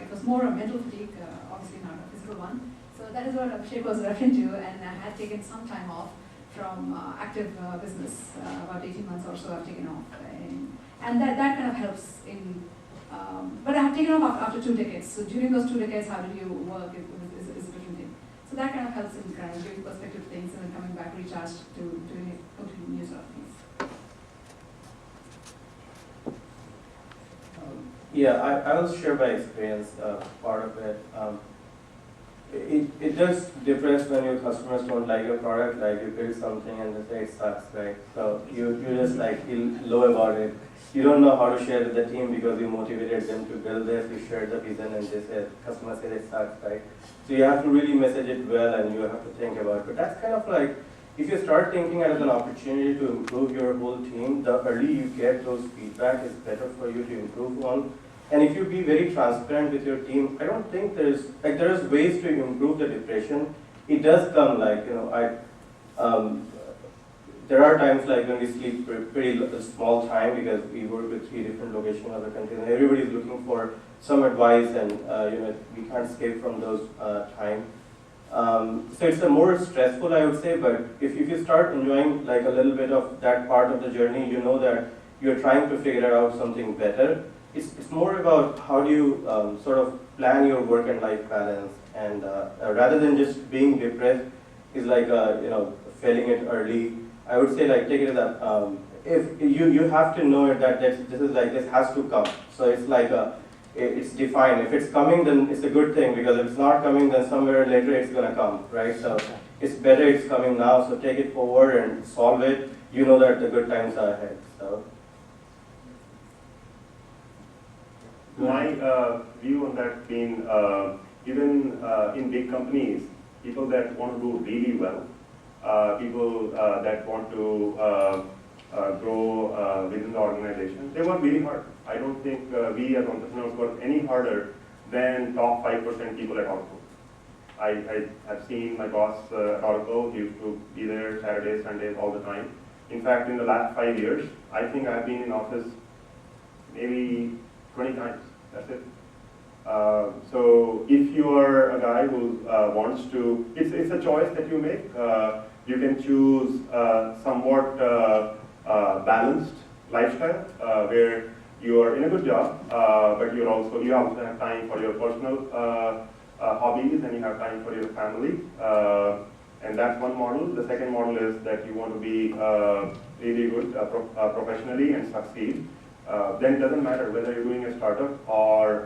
S6: It was more a mental fatigue, obviously not a physical one. So that is what Abhishek was referring to, and I had taken some time off from active business, about 18 months or so I've taken off. And that kind of helps in, but I have taken off after 2 decades. So during those 2 decades, how did you work is a different thing. So that kind of helps in kind of giving perspective to things and then coming back recharged to doing a completely new sort of things.
S3: Yeah, I will share my experience, part of it. It does depress when your customers don't like your product, like you build something and they say it sucks, right? So you just like feel low about it. You don't know how to share with the team because you motivated them to build this, you shared the vision and they said, customer said it sucks, right? So you have to really message it well and you have to think about it. But that's kind of like, if you start thinking it as an opportunity to improve your whole team, the early you get those feedback is better for you to improve on. And if you be very transparent with your team, I don't think there's ways to improve the depression. It does come like, you know, there are times like when we sleep pretty small time because we work with 3 different locations of the country and everybody is looking for some advice and, you know, we can't escape from those time. So it's a more stressful, I would say, but if you start enjoying like a little bit of that part of the journey, you know that you're trying to figure out something better. It's more about how do you sort of plan your work and life balance, and rather than just being depressed is like you know, failing it early. I would say like take it as if you have to know that this has to come. So it's like it's defined. If it's coming, then it's a good thing, because if it's not coming, then somewhere later it's gonna come, right? So it's better it's coming now. So take it forward and solve it. You know that the good times are ahead. So.
S5: My view on that being, even in big companies, people that want to do really well, people that want to grow within the organization, they work really hard. I don't think we as entrepreneurs work any harder than top 5% people at Oracle. I've seen my boss at Oracle. He used to be there Saturdays, Sundays, all the time. In fact, in the last 5 years, I think I've been in office maybe 20 times, that's it. So if you are a guy who wants to, it's a choice that you make. You can choose somewhat balanced lifestyle where you are in a good job, but you also have time for your personal hobbies and you have time for your family. And that's one model. The second model is that you want to be really good professionally and succeed. Then it doesn't matter whether you're doing a startup or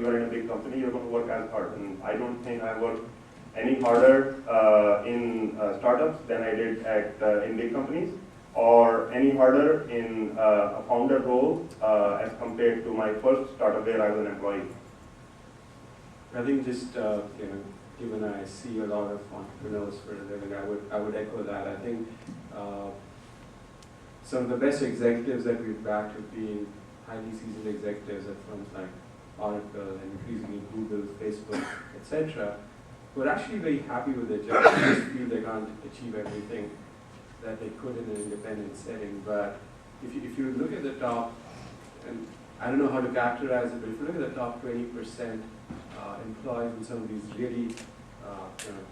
S5: you're in a big company, you're going to work as hard. And I don't think I worked any harder in startups than I did in big companies, or any harder in a founder role as compared to my first startup where I was an employee.
S8: I think just, given I see a lot of entrepreneurs for a living, I would echo that. I think some of the best executives that we've backed have been highly seasoned executives at firms like Oracle and increasingly Google, Facebook, etc., who are actually very happy with their job. They just feel they can't achieve everything that they could in an independent setting. But if you look at the top, and I don't know how to characterize it, but if you look at the top 20% employees in some of these really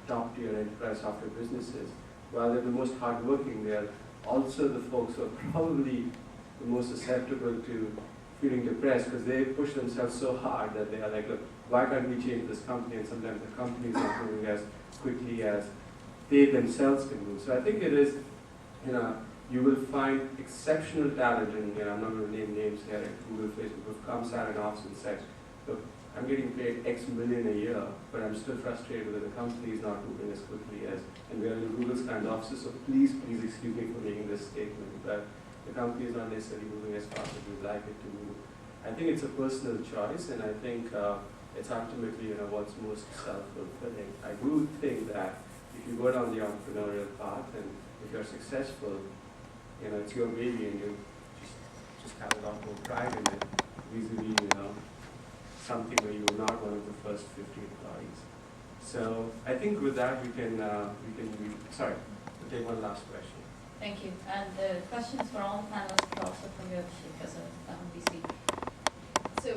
S8: top-tier enterprise software businesses, while they're the most hardworking, they're also the folks who are probably the most susceptible to feeling depressed because they push themselves so hard that they are like, look, why can't we change this company? And sometimes the company is not moving as quickly as they themselves can move. So I think it is, you will find exceptional talent, and I'm not going to name names here at Google, Facebook, who've come sat in office and said, look, I'm getting paid X million a year, but I'm still frustrated that the company is not moving as quickly as, and we're in Google's kind of offices, so please excuse me for making this statement, but the company is not necessarily moving as fast as we'd like it to move. I think it's a personal choice, and I think it's ultimately what's most self-fulfilling. I do think that if you go down the entrepreneurial path and if you're successful, it's your baby and you just have a lot more pride in it, vis-a-vis, something where you're not one of the first 50 employees. So I think with that we'll take one last question.
S12: Thank you. And the questions for all the panelists, but also for you, Abhishek, as a VC. So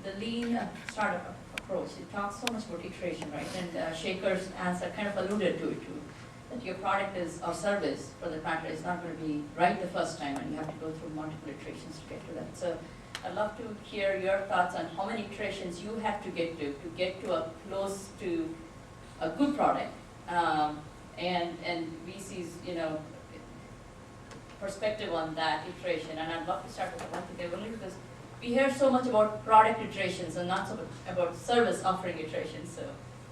S12: the lean startup approach, it talks so much about iteration, right? And Shekhar's answer kind of alluded to it too, that your product or service, for the matter, is not going to be right the first time, and you have to go through multiple iterations to get to that. So I'd love to hear your thoughts on how many iterations you have to get to a close to a good product, and VC's perspective on that iteration. And I'd love to start with Avanthi only because we hear so much about product iterations and not so much about service offering iterations. So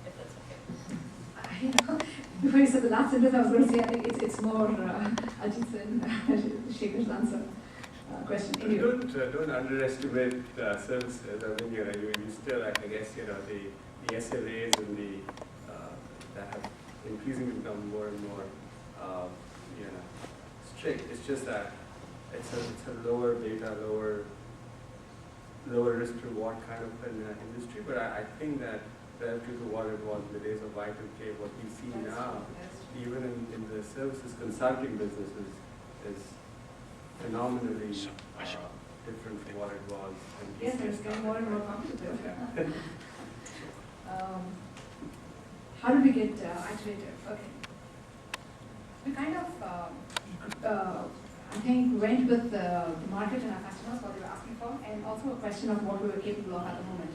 S12: if that's okay.
S6: Before you said the last sentence, I was going to say I think it's more Ajeet's and Shekhar's answer. Question.
S2: Don't underestimate services. I mean, you still, I guess, the SLAs and that have increasingly become more and more, strict. It's just that it's a lower beta, lower risk reward kind of an industry. But I think that relative to what it was in the days of Y2K, what we see now, even in the services consulting businesses, is phenomenally different from what it was.
S6: Yes, it's getting more and more competitive. How do we get iterative? Okay. We kind of, I think, went with the market and our customers, what they were asking for, and also a question of what we were capable of at the moment.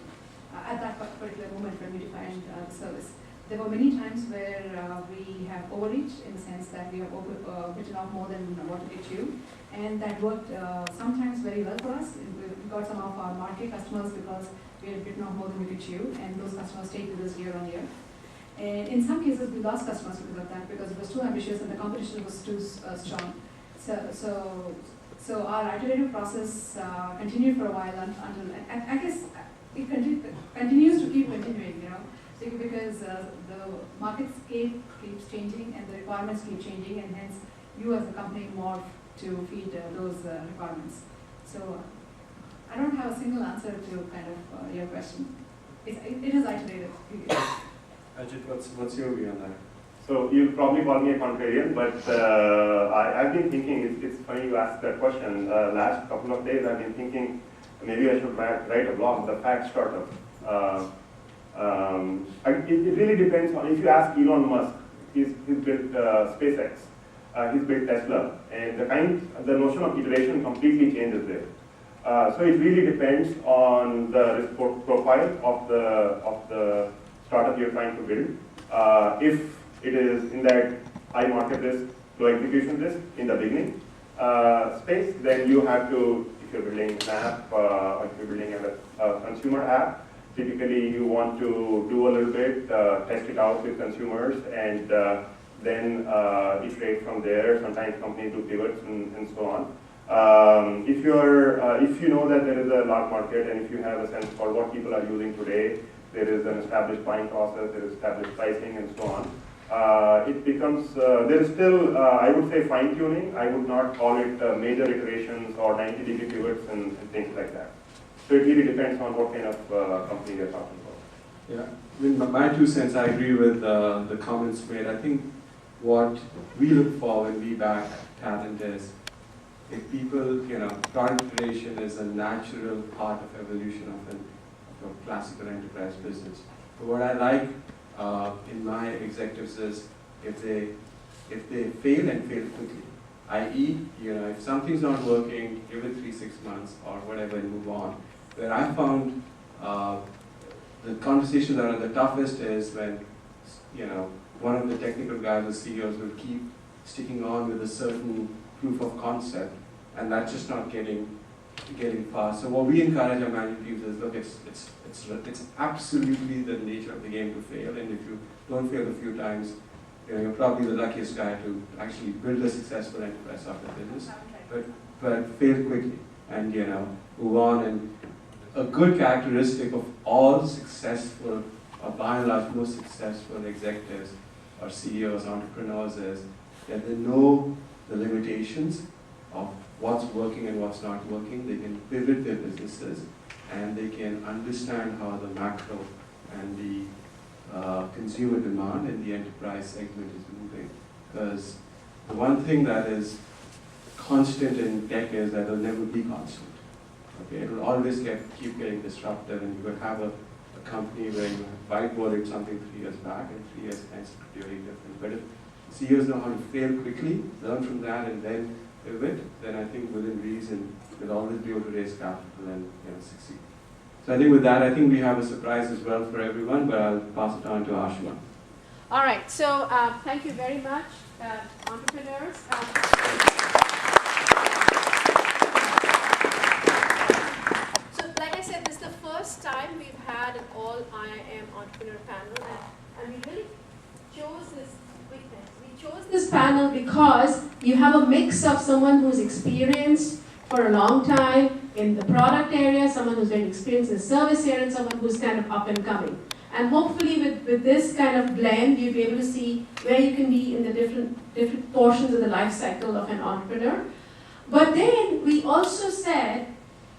S6: At that particular moment when we defined the service. There were many times where we have overreached in the sense that we have bitten off more than what we could chew, and that worked sometimes very well for us. We got some of our market customers because we had bitten off more than we could chew, and those customers stayed with us year on year. And in some cases, we lost customers because of that, because it was too ambitious and the competition was too strong. So our iterative process continued for a while until I guess it continues to keep continuing, because the marketscape keeps changing and the requirements keep changing, and hence you as a company morph to feed those requirements. So I don't have a single answer to kind of your question. It is iterative.
S8: Ajeet, what's your view on that?
S5: So you'll probably call me a contrarian, but I've been thinking, it's funny you asked that question. Last couple of days I've been thinking maybe I should write a blog, The Fat Startup. It really depends on, if you ask Elon Musk, he's built SpaceX, he's built Tesla, and the notion of iteration completely changes there. So it really depends on the risk profile of the startup you're trying to build. If it is in that high market risk, low execution risk in the beginning space. Then you have to, if you're building an app or if you're building a consumer app, typically you want to do a little bit, test it out with consumers, and then iterate from there. Sometimes companies do pivots and so on. If you know that there is a large market and if you have a sense for what people are using today, there is an established buying process, there is established pricing and so on. It becomes, there is still, I would say, fine tuning. I would not call it major iterations or 90-degree pivots and things like that. So it really depends on what kind of company you're talking about.
S8: Yeah, I mean, my 2 cents, I agree with the comments made. I think what we look for when we back talent is, if people, product iteration is a natural part of evolution of a classical enterprise business. But what I like in my executives is if they fail and fail quickly, i.e., if something's not working, give it 3-6 months or whatever and move on. Where I found the conversations that are the toughest is when one of the technical guys or CEOs will keep sticking on with a certain proof of concept, and that's just not getting far. So what we encourage our management teams is, look, it's absolutely the nature of the game to fail, and if you don't fail a few times, you're probably the luckiest guy to actually build a successful enterprise software business. But fail quickly and move on. And a good characteristic of all successful, or by and large most successful executives or CEOs, entrepreneurs is that they know the limitations of what's working and what's not working. They can pivot their businesses and they can understand how the macro and the consumer demand in the enterprise segment is moving. Because the one thing that is constant in tech is that it'll never be constant. Okay, it will always keep getting disrupted, and you could have a company where you whiteboarded something 3 years back and 3 years hence it's very different. But if CEOs know how to fail quickly, learn from that, and then pivot, then I think within reason we'll always be able to raise capital and succeed. So I think with that, I think we have a surprise as well for everyone, but I'll pass it on to Ashwan.
S4: All right, so thank you very much, entrepreneurs. So like I said, this is the first time we've had an all IIM entrepreneur panel, and we really chose this panel because you have a mix of someone who's experienced for a long time in the product area, someone who's very experienced in the service area, and someone who's kind of up and coming. And hopefully with this kind of blend, you'll be able to see where you can be in the different portions of the life cycle of an entrepreneur. But then we also said,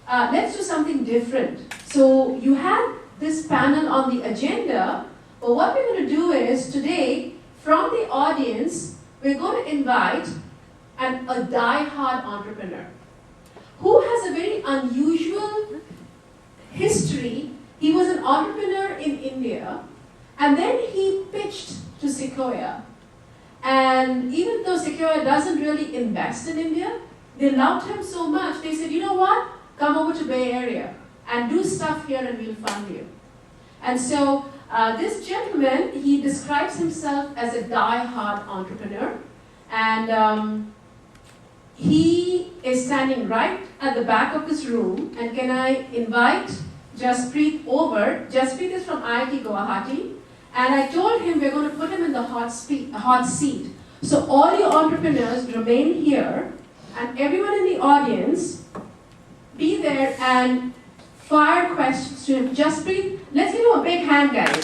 S4: let's do something different. So you had this panel on the agenda, but what we're going to do is today, from the audience, we're going to invite a die-hard entrepreneur who has a very unusual history. He was an entrepreneur in India, and then he pitched to Sequoia. And even though Sequoia doesn't really invest in India, they loved him so much, they said, you know what, come over to Bay Area and do stuff here and we'll fund you. And so this gentleman, he describes himself as a die-hard entrepreneur, and he is standing right at the back of this room. And can I invite Jaspreet over? Jaspreet is from IIT Guwahati, and I told him we're going to put him in the hot seat. So all you entrepreneurs remain here, and everyone in the audience, be there and fire questions to him. Jaspreet, let's give him a big hand, guys.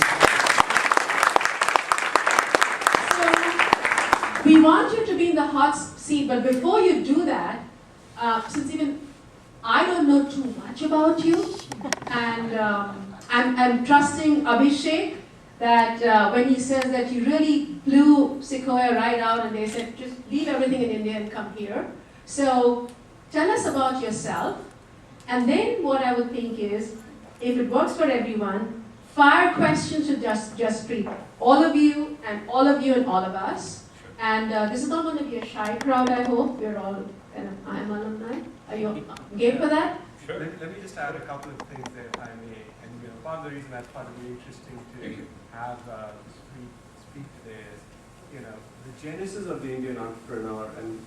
S4: So we want you to be in the hot seat, but before you do that, since even I don't know too much about you, and I'm trusting Abhishek that when he says that you really blew Sequoia right out and they said just leave everything in India and come here. So tell us about yourself, and then what I would think is, if it works for everyone, fire questions to Jaspreet, all of you and all of you and all of us. And this is not going to be a shy crowd, I hope. We're all kind of IIM alumni. Are you game for that?
S2: Sure. Let me just add a couple of things there, if I may. And part of the reason I thought it would be interesting to have speak today is
S8: the genesis of the Indian entrepreneur, and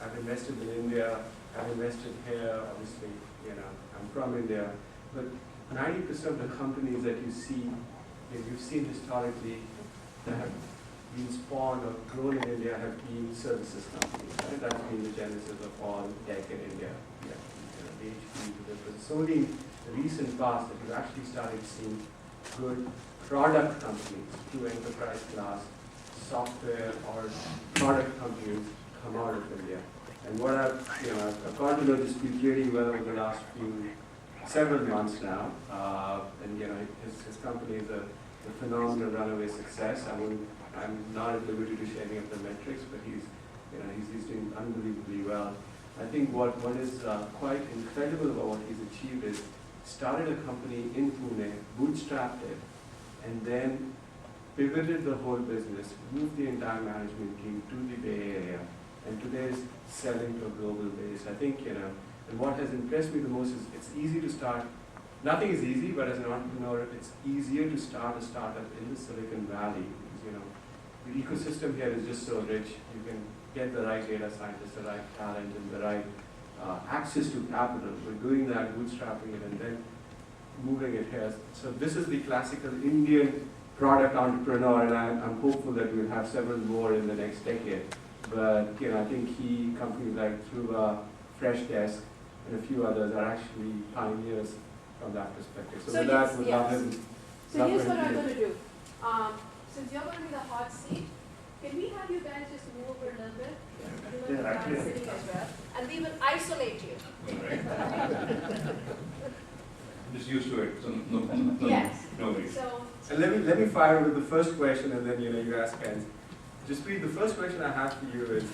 S8: I've invested in India, I've invested here, obviously, I'm from India, but 90% of the companies that you see, you've seen historically, that have been spawned or grown in India have been services companies, right? That's been the genesis of all tech in India. The HP to the, it's only in the recent past that we've actually started seeing good product companies, true enterprise class software or product companies come out of India. And what I've got to know this piece really well over the last several months now. And his company is a phenomenal runaway success. I'm not at liberty to share any of the metrics, but he's doing unbelievably well. I think what is quite incredible about what he's achieved is started a company in Pune, bootstrapped it, and then pivoted the whole business, moved the entire management team to the Bay Area, and today is selling to a global base. I think, and what has impressed me the most is it's easy to start. Nothing is easy, but as an entrepreneur, it's easier to start a startup in the Silicon Valley because, the ecosystem here is just so rich. You can get the right data scientists, the right talent, and the right access to capital. We're doing that, bootstrapping it, and then moving it here. So this is the classical Indian product entrepreneur, and I'm hopeful that we'll have several more in the next decade. But I think companies like Thruva, Freshdesk, and a few others are actually pioneers from that perspective. So with that, we'll love him.
S4: So here's what I'm going to do. Since you're going to be the hot seat, can we have you guys just move over a little bit? You will be sitting as well, and we will isolate you.
S13: I'm just used to it, so no
S4: Yes.
S13: No worries.
S8: And let me fire with the first question, and then you guys can. Just the first question I have for you is,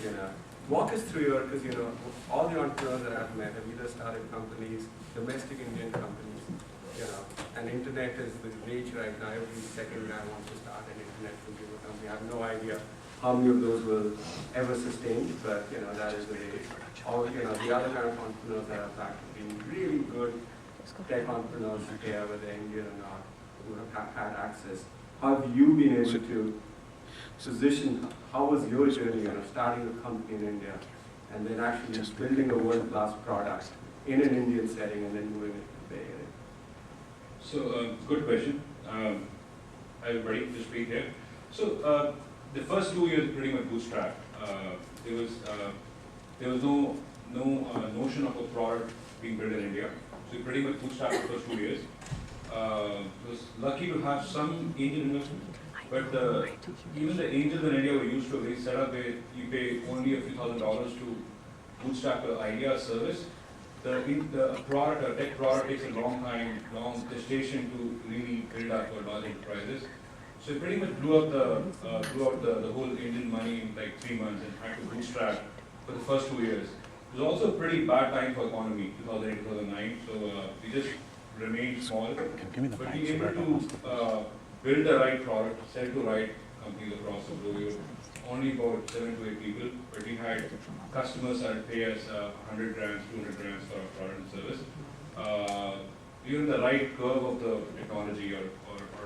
S8: walk us through because all the entrepreneurs that I've met have either started companies, domestic Indian companies, and internet is the rage right now. Every second guy wants to start an internet computer company. I have no idea how many of those will ever sustain, but that is the rage. Or the other kind of entrepreneurs that have actually been really good tech entrepreneurs here, whether they're Indian or not, who have had access. How have you been able to position, how was your journey of starting a company in India and then actually just building a world-class product in an Indian setting and then moving it to the Bay Area?
S13: So, good question. Everybody, just speak here. So, the first 2 years pretty much bootstrapped. There was no notion of a product being built in India. So, we pretty much bootstrapped the first 2 years. Was lucky to have some angel investment. But even the angels in India were used to a very setup where you pay only a few $1,000s to bootstrap an idea or service. The product, a tech product takes a long time, long gestation to really build up for large enterprises. So it pretty much blew up the whole Indian money in like 3 months and had to bootstrap for the first 2 years. It was also a pretty bad time for economy, 2008, 2009. So we just remained small, but we were able to build the right product, sell to right companies across the globe. We were only about 7 to 8 people, but we had customers that would pay us 100 grams, 200 grams for our product and service. We were in the right curve of the technology or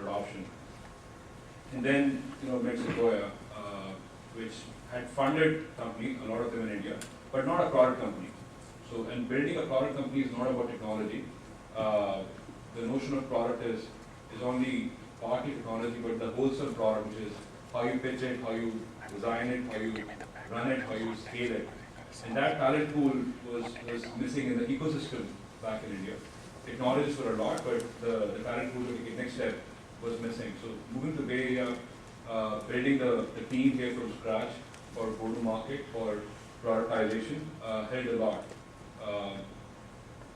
S13: adoption. And then, Mexico, which had funded companies, a lot of them in India, but not a product company. So, and building a product company is not about technology. The notion of product is only partly technology, but the wholesome product, which is how you pitch it, how you design it, how you run it, how you scale it. And that talent pool was missing in the ecosystem back in India. Technologists were a lot, but the talent pool to take the next step was missing. So moving to Bay Area, building the team here from scratch for go-to-market, for prioritization, helped a lot.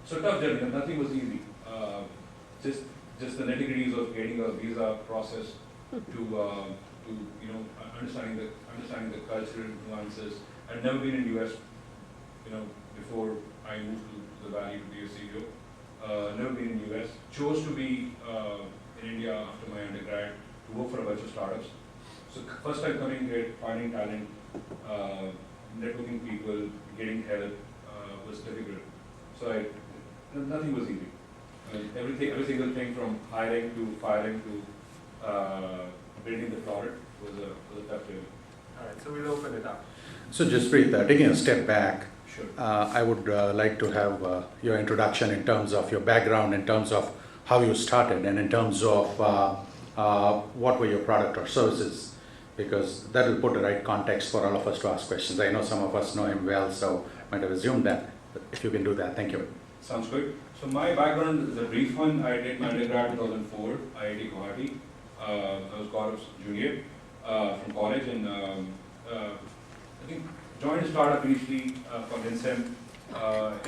S13: So tough journey, nothing was easy. Just the nitty-gritties of getting a visa process to understanding the cultural nuances. I'd never been in US, before I moved to the Valley to be a CEO. Never been in US. Chose to be in India after my undergrad to work for a bunch of startups. So first time coming here, finding talent, networking people, getting help was difficult. So nothing was easy. Every single thing from hiring to firing to building the product was a tough journey.
S2: All right, so we'll open it up.
S7: So Jaspreet, taking a step back,
S13: Sure.
S7: I would like to have your introduction in terms of your background, in terms of how you started, and in terms of what were your product or services, because that will put the right context for all of us to ask questions. I know some of us know him well, so might have assumed that. But if you can do that, thank you.
S13: Sounds good. So my background is a brief one. I did my undergrad in 2004, IIT Guwahati. I was Gaurav's junior from college, and I think joined a startup initially from INSEM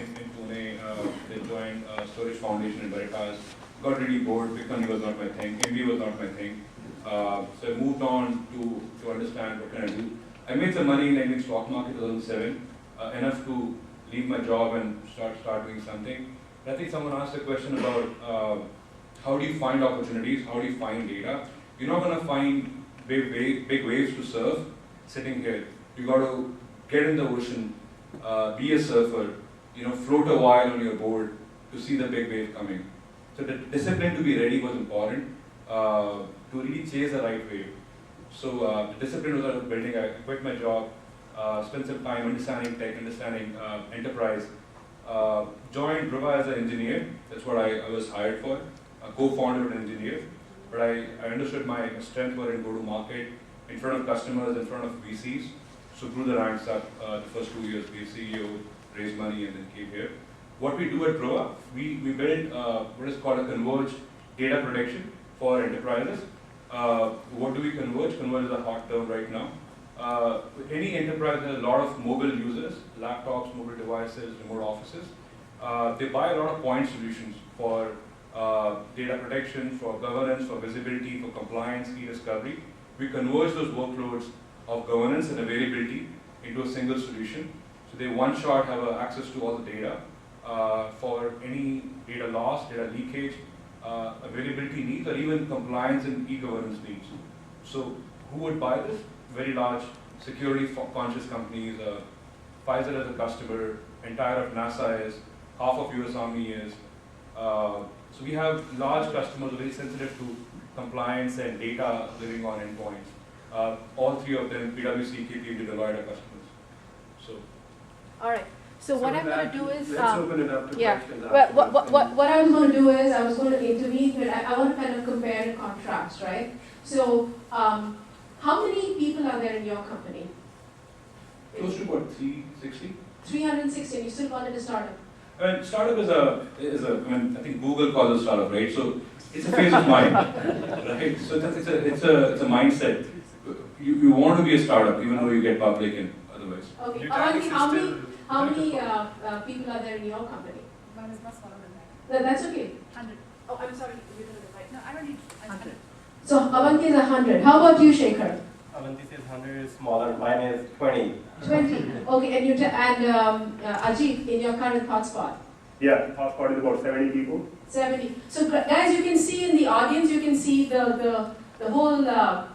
S13: in Pune. They joined Storage Foundation in Veritas. Got really bored. Bitcoin was not my thing. MBA was not my thing. So I moved on to understand what can I do. I made some money in the Indian stock market in 2007, enough to leave my job and start doing something. I think someone asked a question about how do you find opportunities, how do you find data. You're not going to find big waves to surf sitting here. You got to get in the ocean, be a surfer, float a while on your board to see the big wave coming. So the discipline to be ready was important to really chase the right wave. So the discipline was out of building. I quit my job, spent some time understanding tech, understanding enterprise. Joined Brava as an engineer. That's what I was hired for. A co-founder and engineer. But I understood my strength were in go-to-market, in front of customers, in front of VCs. So grew the ranks up the first 2 years. We CEO, raised money, and then came here. What we do at Brava, we build what is called a converged data protection for enterprises. What do we converge? Converge is a hot term right now. Any enterprise has a lot of mobile users, laptops, mobile devices, remote offices. They buy a lot of point solutions for data protection, for governance, for visibility, for compliance, e-discovery. We converge those workloads of governance and availability into a single solution. So they one shot have access to all the data for any data loss, data leakage, availability needs, or even compliance and e-governance needs. So who would buy this? Very large security conscious companies. Pfizer as a customer, entire of NASA is, half of US Army is. So we have large customers very sensitive to compliance and data living on endpoints. All three of them, PwC, KPMG, Deloitte are customers. So.
S4: All right. So what I'm going to do is,
S2: let's open it up to questions.
S6: What I was going to do is, I was going to intervene, but I want to kind of compare and contrast, right? So, how many people are there in your company?
S13: Close to what, 360?
S6: 360, you still call it a startup?
S13: I mean, startup I think Google calls it startup, right? So it's a phase of mind, right? So it's a mindset. You want to be a startup even though you get public and otherwise.
S6: Okay. How many people are there in your company? That's okay.
S4: 100. Oh, I'm sorry. You didn't invite. No, I don't need 100.
S6: So Avanthi is 100. How about you, Shekhar?
S3: Avanthi says 100 is smaller. Mine is 20.
S6: 20. Okay, and Ajeet, in your current ThoughtSpot?
S5: Yeah, ThoughtSpot is about 70 people.
S6: 70. So guys, you can see in the audience, you can see the whole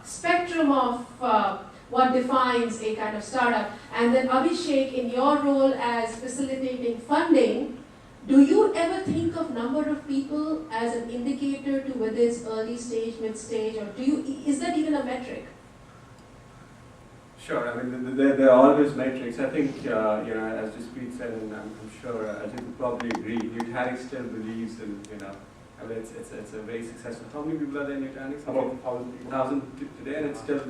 S6: spectrum of what defines a kind of startup. And then Abhishek, in your role as facilitating funding, do you ever think of number of people as an indicator to whether it's early stage, mid stage, or is that even a metric?
S8: Sure. I mean, there are always metrics. I think, as Jaspreet said, and I'm sure Ajeet would probably agree, Nutanix still believes in, I mean, it's a very successful. How many people are there in Nutanix?
S5: About 1,000 people.
S8: 1,000 today, and it's still,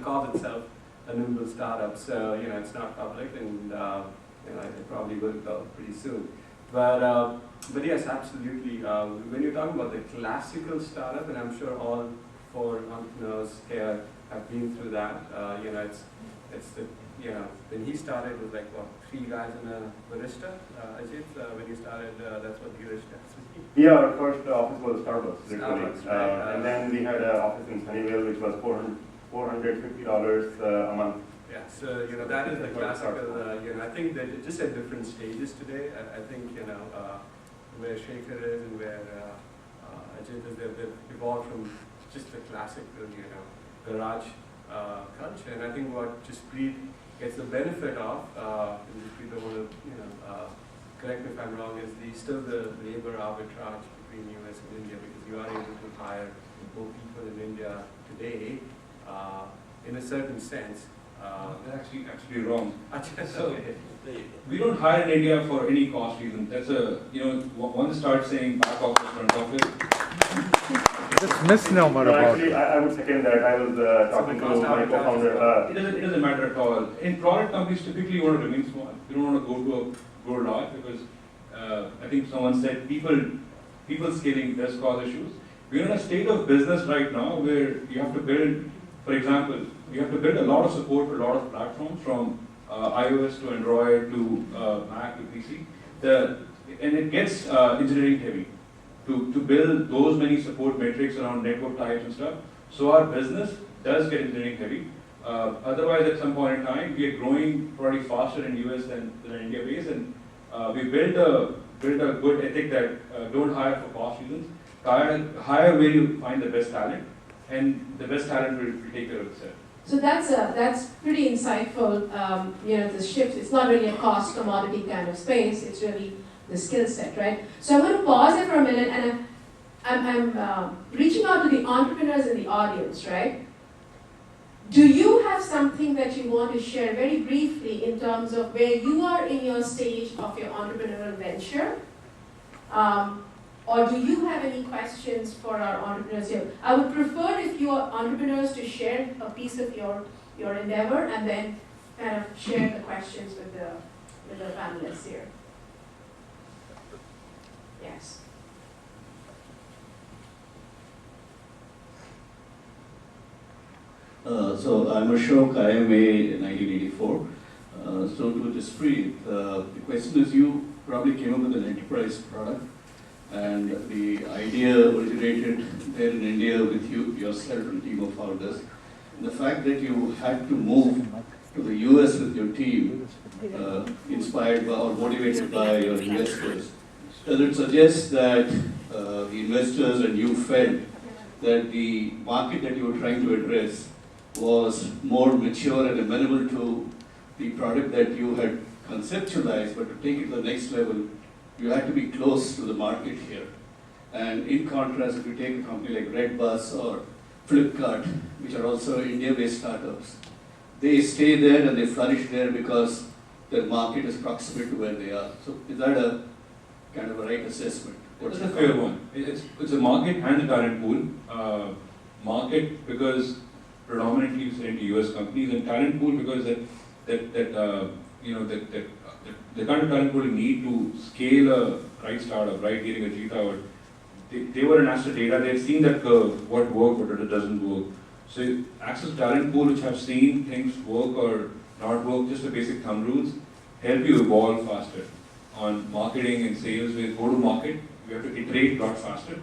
S8: calls itself a nimble startup. So, it's not public, and it probably will go pretty soon. But yes, absolutely. When you're talking about the classical startup, and I'm sure all 4 entrepreneurs here have been through that. It's the when he started it was like what, 3 guys and a barista. Ajeet, when you started, that's what the barista.
S5: Yeah, our first office was Starbucks, literally.
S8: Starbucks, right.
S5: And then we had an office in Sunnyvale, which was $450 a month.
S8: Yeah, so that is the classical. I think they're just at different stages today. I think where Shekhar is and where Ajeet is, they've evolved from just the classical garage culture. And I think what Jaspreet gets the benefit of, and Jaspreet don't want to correct me if I'm wrong, is still the labor arbitrage between US and India, because you are able to hire more people in India today
S2: in a certain sense.
S13: That's actually wrong.
S2: So,
S13: we don't hire in India for any cost reason. That's a, once start saying back office, front office.
S14: It's misnomer
S5: No,
S14: about
S5: actually,
S14: it.
S5: I would second that. I was talking to my co-founder.
S13: It doesn't matter at all. In product companies, typically you want to remain small. You don't want to go large because I think someone said people scaling does cause issues. We're in a state of business right now where you have to build, for example, you have to build a lot of support for a lot of platforms from iOS to Android to Mac to PC. And it gets engineering heavy to build those many support metrics around network types and stuff. So our business does get engineering heavy. Otherwise, at some point in time, we are growing probably faster in US than India base, and we build a good ethic that don't hire for cost reasons. Hire where you find the best talent, and the best talent will take care of itself.
S4: So that's pretty insightful. The shift. It's not really a cost commodity kind of space. It's really the skill set, right? So I'm going to pause there for a minute, and I'm reaching out to the entrepreneurs in the audience, right? Do you have something that you want to share very briefly in terms of where you are in your stage of your entrepreneurial venture? Or do you have any questions for our entrepreneurs here? I would prefer if you are entrepreneurs to share a piece of your endeavor and then kind of share the questions with the panelists here. Yes.
S15: So I'm Ashok, IMA 1984. So to Jaspreet, the question is, you probably came up with an enterprise product, and the idea originated there in India with you, yourself and team of founders. And the fact that you had to move to the US with your team, inspired by or motivated by your investors, does it suggest that the investors and you felt that the market that you were trying to address was more mature and amenable to the product that you had conceptualized, but to take it to the next level, you had to be close to the market here. And in contrast, if you take a company like Redbus or Flipkart, which are also India-based startups, they stay there and they flourish there because their market is proximate to where they are. So is that a kind of a right assessment?
S13: It's a fair one. It's a market and a talent pool. Market because predominantly it's into US companies, and talent pool because the kind of talent pool you need to scale a right startup, right, getting Ajeet out. They were in Astro Data, they've seen that curve, what works, what doesn't work. So access talent pool which have seen things work or not work, just the basic thumb rules, help you evolve faster. On marketing and sales, we go to market, we have to iterate a lot faster,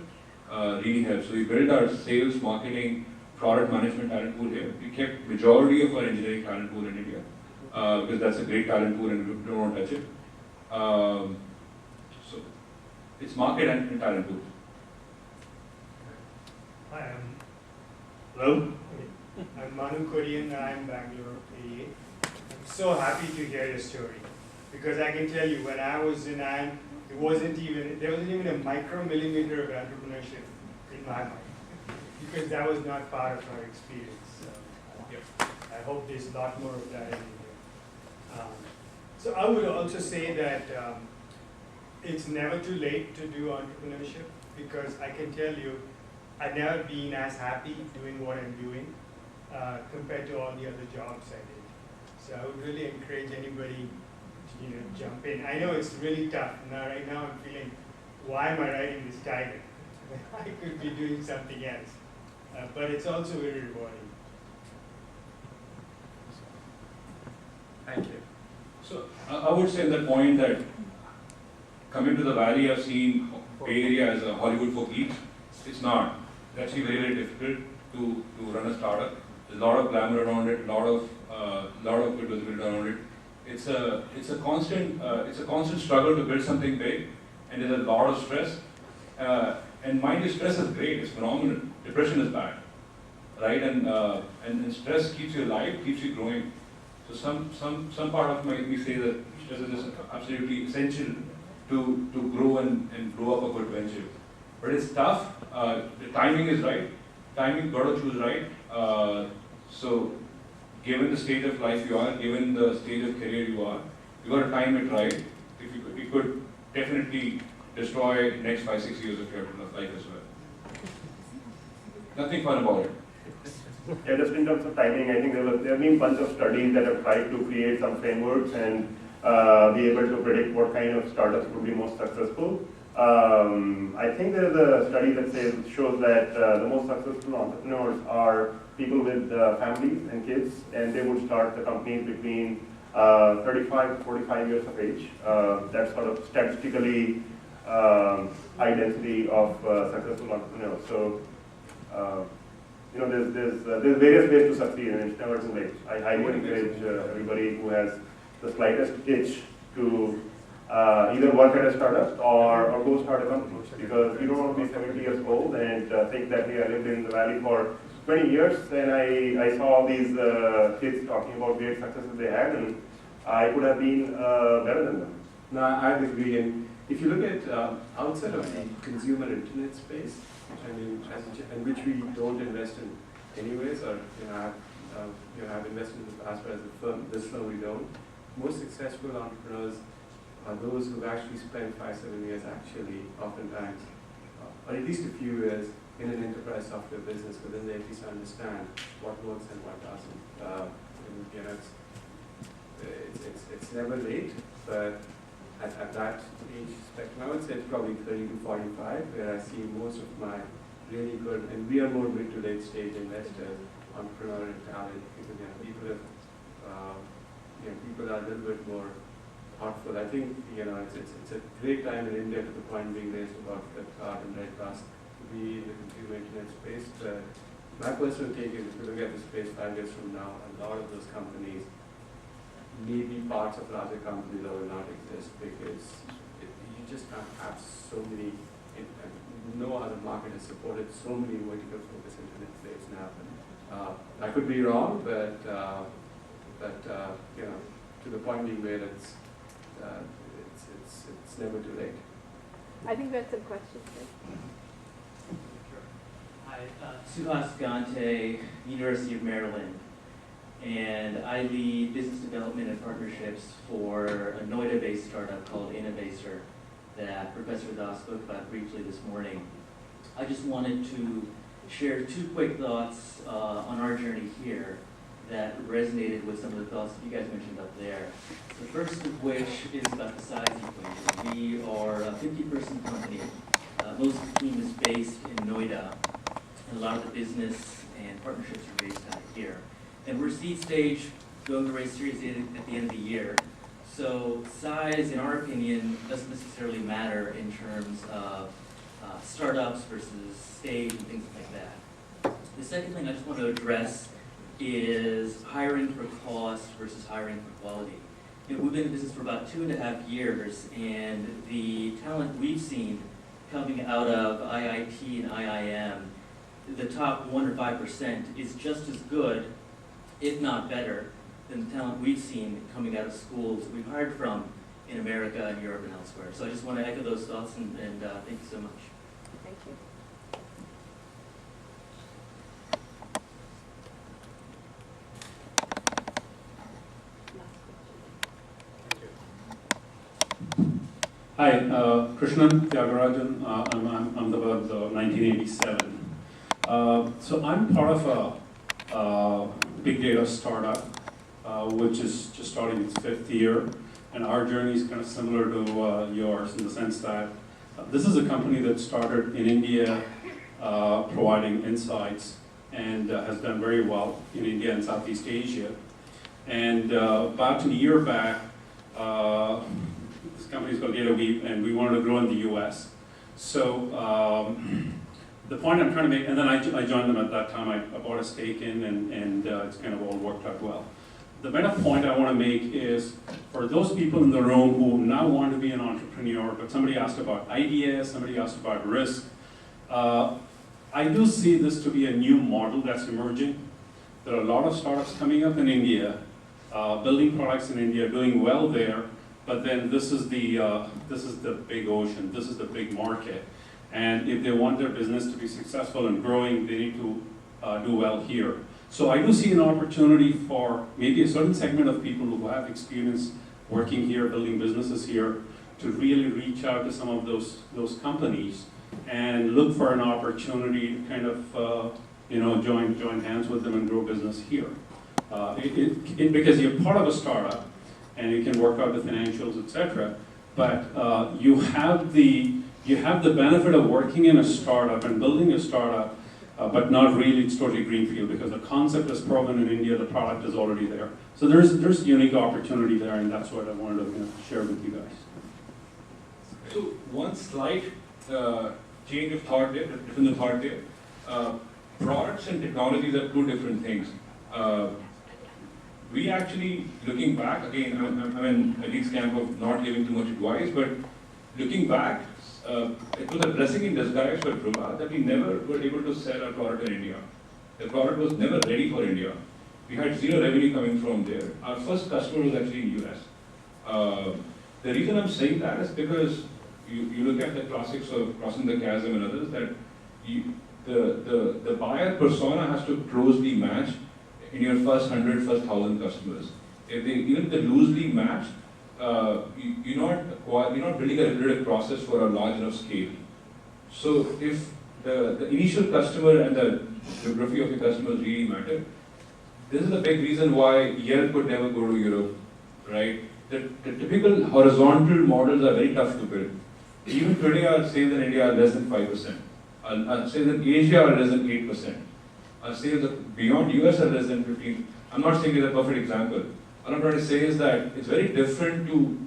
S13: really helps. So we built our sales, marketing, product management talent pool here. We kept majority of our engineering talent pool in India, because that's a great talent pool and we don't want to touch it. So it's market and talent pool.
S16: Hi, hello. I'm Manu Korean. I'm Bangalore area. I'm so happy to hear your story because I can tell you when I was in IIM, there wasn't even a micromillimeter of entrepreneurship in my mind because that was not part of our experience. So, I hope there's a lot more of that in India. So I would also say that it's never too late to do entrepreneurship because I can tell you I've never been as happy doing what I'm doing compared to all the other jobs I did. So I would really encourage anybody to jump in. I know it's really tough. Now, right now I'm feeling, why am I writing this title? I could be doing something else. But it's also very rewarding.
S2: Thank you.
S13: So I would say at that point that coming to the Valley, I've seen Bay Area as a Hollywood for geeks. It's not. It's actually very, very difficult to run a startup. There's a lot of glamour around it, a lot of good visibility around it. It's a constant struggle to build something big, and there's a lot of stress. And mind you, stress is great. It's phenomenal. Depression is bad, right? And stress keeps you alive, keeps you growing. So some part of me say that stress is just absolutely essential to grow and grow up a good venture. But it's tough. The timing is right. Timing got to choose right. So given the stage of life you are, given the stage of career you are, you got to time it right. It could definitely destroy next 5-6 years of your life as well. Nothing fun about it.
S5: Yeah, just in terms of timing, I think there have been a bunch of studies that have tried to create some frameworks and be able to predict what kind of startups would be most successful. I think there is a study that shows that the most successful entrepreneurs are people with families and kids, and they would start the companies between 35 to 45 years of age. That's sort of statistically high density of successful entrepreneurs. So, there's various ways to succeed, and it's never too late. I highly encourage everybody who has the slightest itch to either work at a startup or go start a company, because you don't want to be 70 years old and think that I lived in the valley for 20 years and I saw all these kids talking about great successes they had, and I could have been better than them.
S8: No, I agree. And if you look at outside of the consumer internet space, and which we don't invest in anyways, or have invested in the past, but as a firm, this firm we don't. Most successful entrepreneurs are those who've actually spent 5-7 years oftentimes, or at least a few years in an enterprise software business, but then they at least understand what works and what doesn't. It's never late, but at that age spectrum, I would say it's probably 30 to 45, where I see most of my really good, and we are more mid to late stage investors, entrepreneur and talent, because people are a little bit more thoughtful. I think it's a great time in India, to the point being raised about Flipkart and Redbus, to be in the consumer internet space. But my personal take is, if you look at the space 5 years from now, a lot of those companies may be parts of larger companies that will not exist, because you just can't have so many. No other market has supported so many vertical focus internet plays now. I could be wrong, but to the point being made, it's never too late.
S4: I think we had some questions.
S14: Hi, Suhas Gante, University of Maryland, and I lead business development and partnerships for a Noida-based startup called Innovator that Professor Das spoke about briefly this morning. I just wanted to share 2 quick thoughts on our journey here that resonated with some of the thoughts that you guys mentioned up there. The first of which is about the size equation. We are a 50-person company. Most of the team is based in Noida, and a lot of the business and partnerships are based out of here. And we're seed stage, going to raise Series A at the end of the year. So size, in our opinion, doesn't necessarily matter in terms of startups versus stage and things like that. The second thing I just want to address is hiring for cost versus hiring for quality. We've been in business for about 2.5 years, and the talent we've seen coming out of IIT and IIM, the top 1 or 5% is just as good, if not better, than the talent we've seen coming out of schools that we've hired from in America and Europe and elsewhere. So I just want to echo those thoughts, and thank you so much.
S4: Thank you.
S17: Hi, Krishnan Tyagarajan. I'm Ahmedabad, 1987. So I'm part of a big data startup, which is just starting its 5th year. And our journey is kind of similar to yours, in the sense that this is a company that started in India providing insights, and has done very well in India and Southeast Asia. And about a year back, this company is called DataWeave, and we wanted to grow in the US. So the point I'm trying to make, and then I joined them at that time. I bought a stake in, and it's kind of all worked out well. The better point I want to make is, for those people in the room who now want to be an entrepreneur, but somebody asked about ideas, somebody asked about risk, I do see this to be a new model that's emerging. There are a lot of startups coming up in India, building products in India, doing well there, but then this is the big ocean, this is the big market. And if they want their business to be successful and growing, they need to do well here. So I do see an opportunity for maybe a certain segment of people who have experience working here, building businesses here, to really reach out to some of those companies and look for an opportunity to kind of join hands with them and grow business here. Because you're part of a startup and you can work out the financials, etc. But you have the benefit of working in a startup and building a startup, but not really, it's totally greenfield because the concept is proven in India, the product is already there. So there's unique opportunity there, and that's what I wanted to share with you guys.
S13: So one slight change of thought there, different thought there. Products and technologies are two different things. We actually, looking back, again, I'm in Ajeet's camp of not giving too much advice, but looking back, it was a blessing in disguise for Dhruva that we never were able to sell our product in India. The product was never ready for India. We had zero revenue coming from there. Our first customer was actually in US. The reason I'm saying that is because you look at the classics of Crossing the Chasm and others, that the buyer persona has to closely match in your first 100, first 1,000 customers. Even if they loosely match, you're not building a repetitive process for a large enough scale. So if the initial customer and the geography of your customers really matter, this is a big reason why Yelp could never go to Europe, right? The typical horizontal models are very tough to build. Even today, our sales in India are less than 5%. Our sales in Asia are less than 8%. Our sales beyond US are less than 15%. I'm not saying it's a perfect example. What I'm trying to say is that it's very different to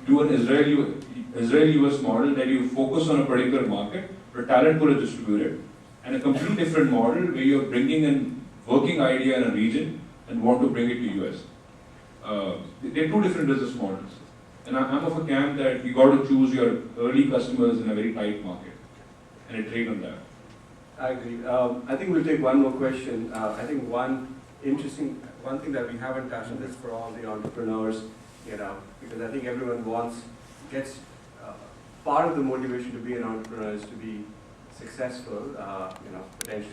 S13: do an Israeli-US model that you focus on a particular market, where talent pool is distributed, and a completely different model where you're bringing in working idea in a region and want to bring it to US. They're two different business models. And I'm of a camp that you got to choose your early customers in a very tight market and iterate on that.
S2: I agree. I think we'll take one more question. I think one thing that we haven't touched on is for all the entrepreneurs, because I think everyone gets part of the motivation to be an entrepreneur is to be successful, potentially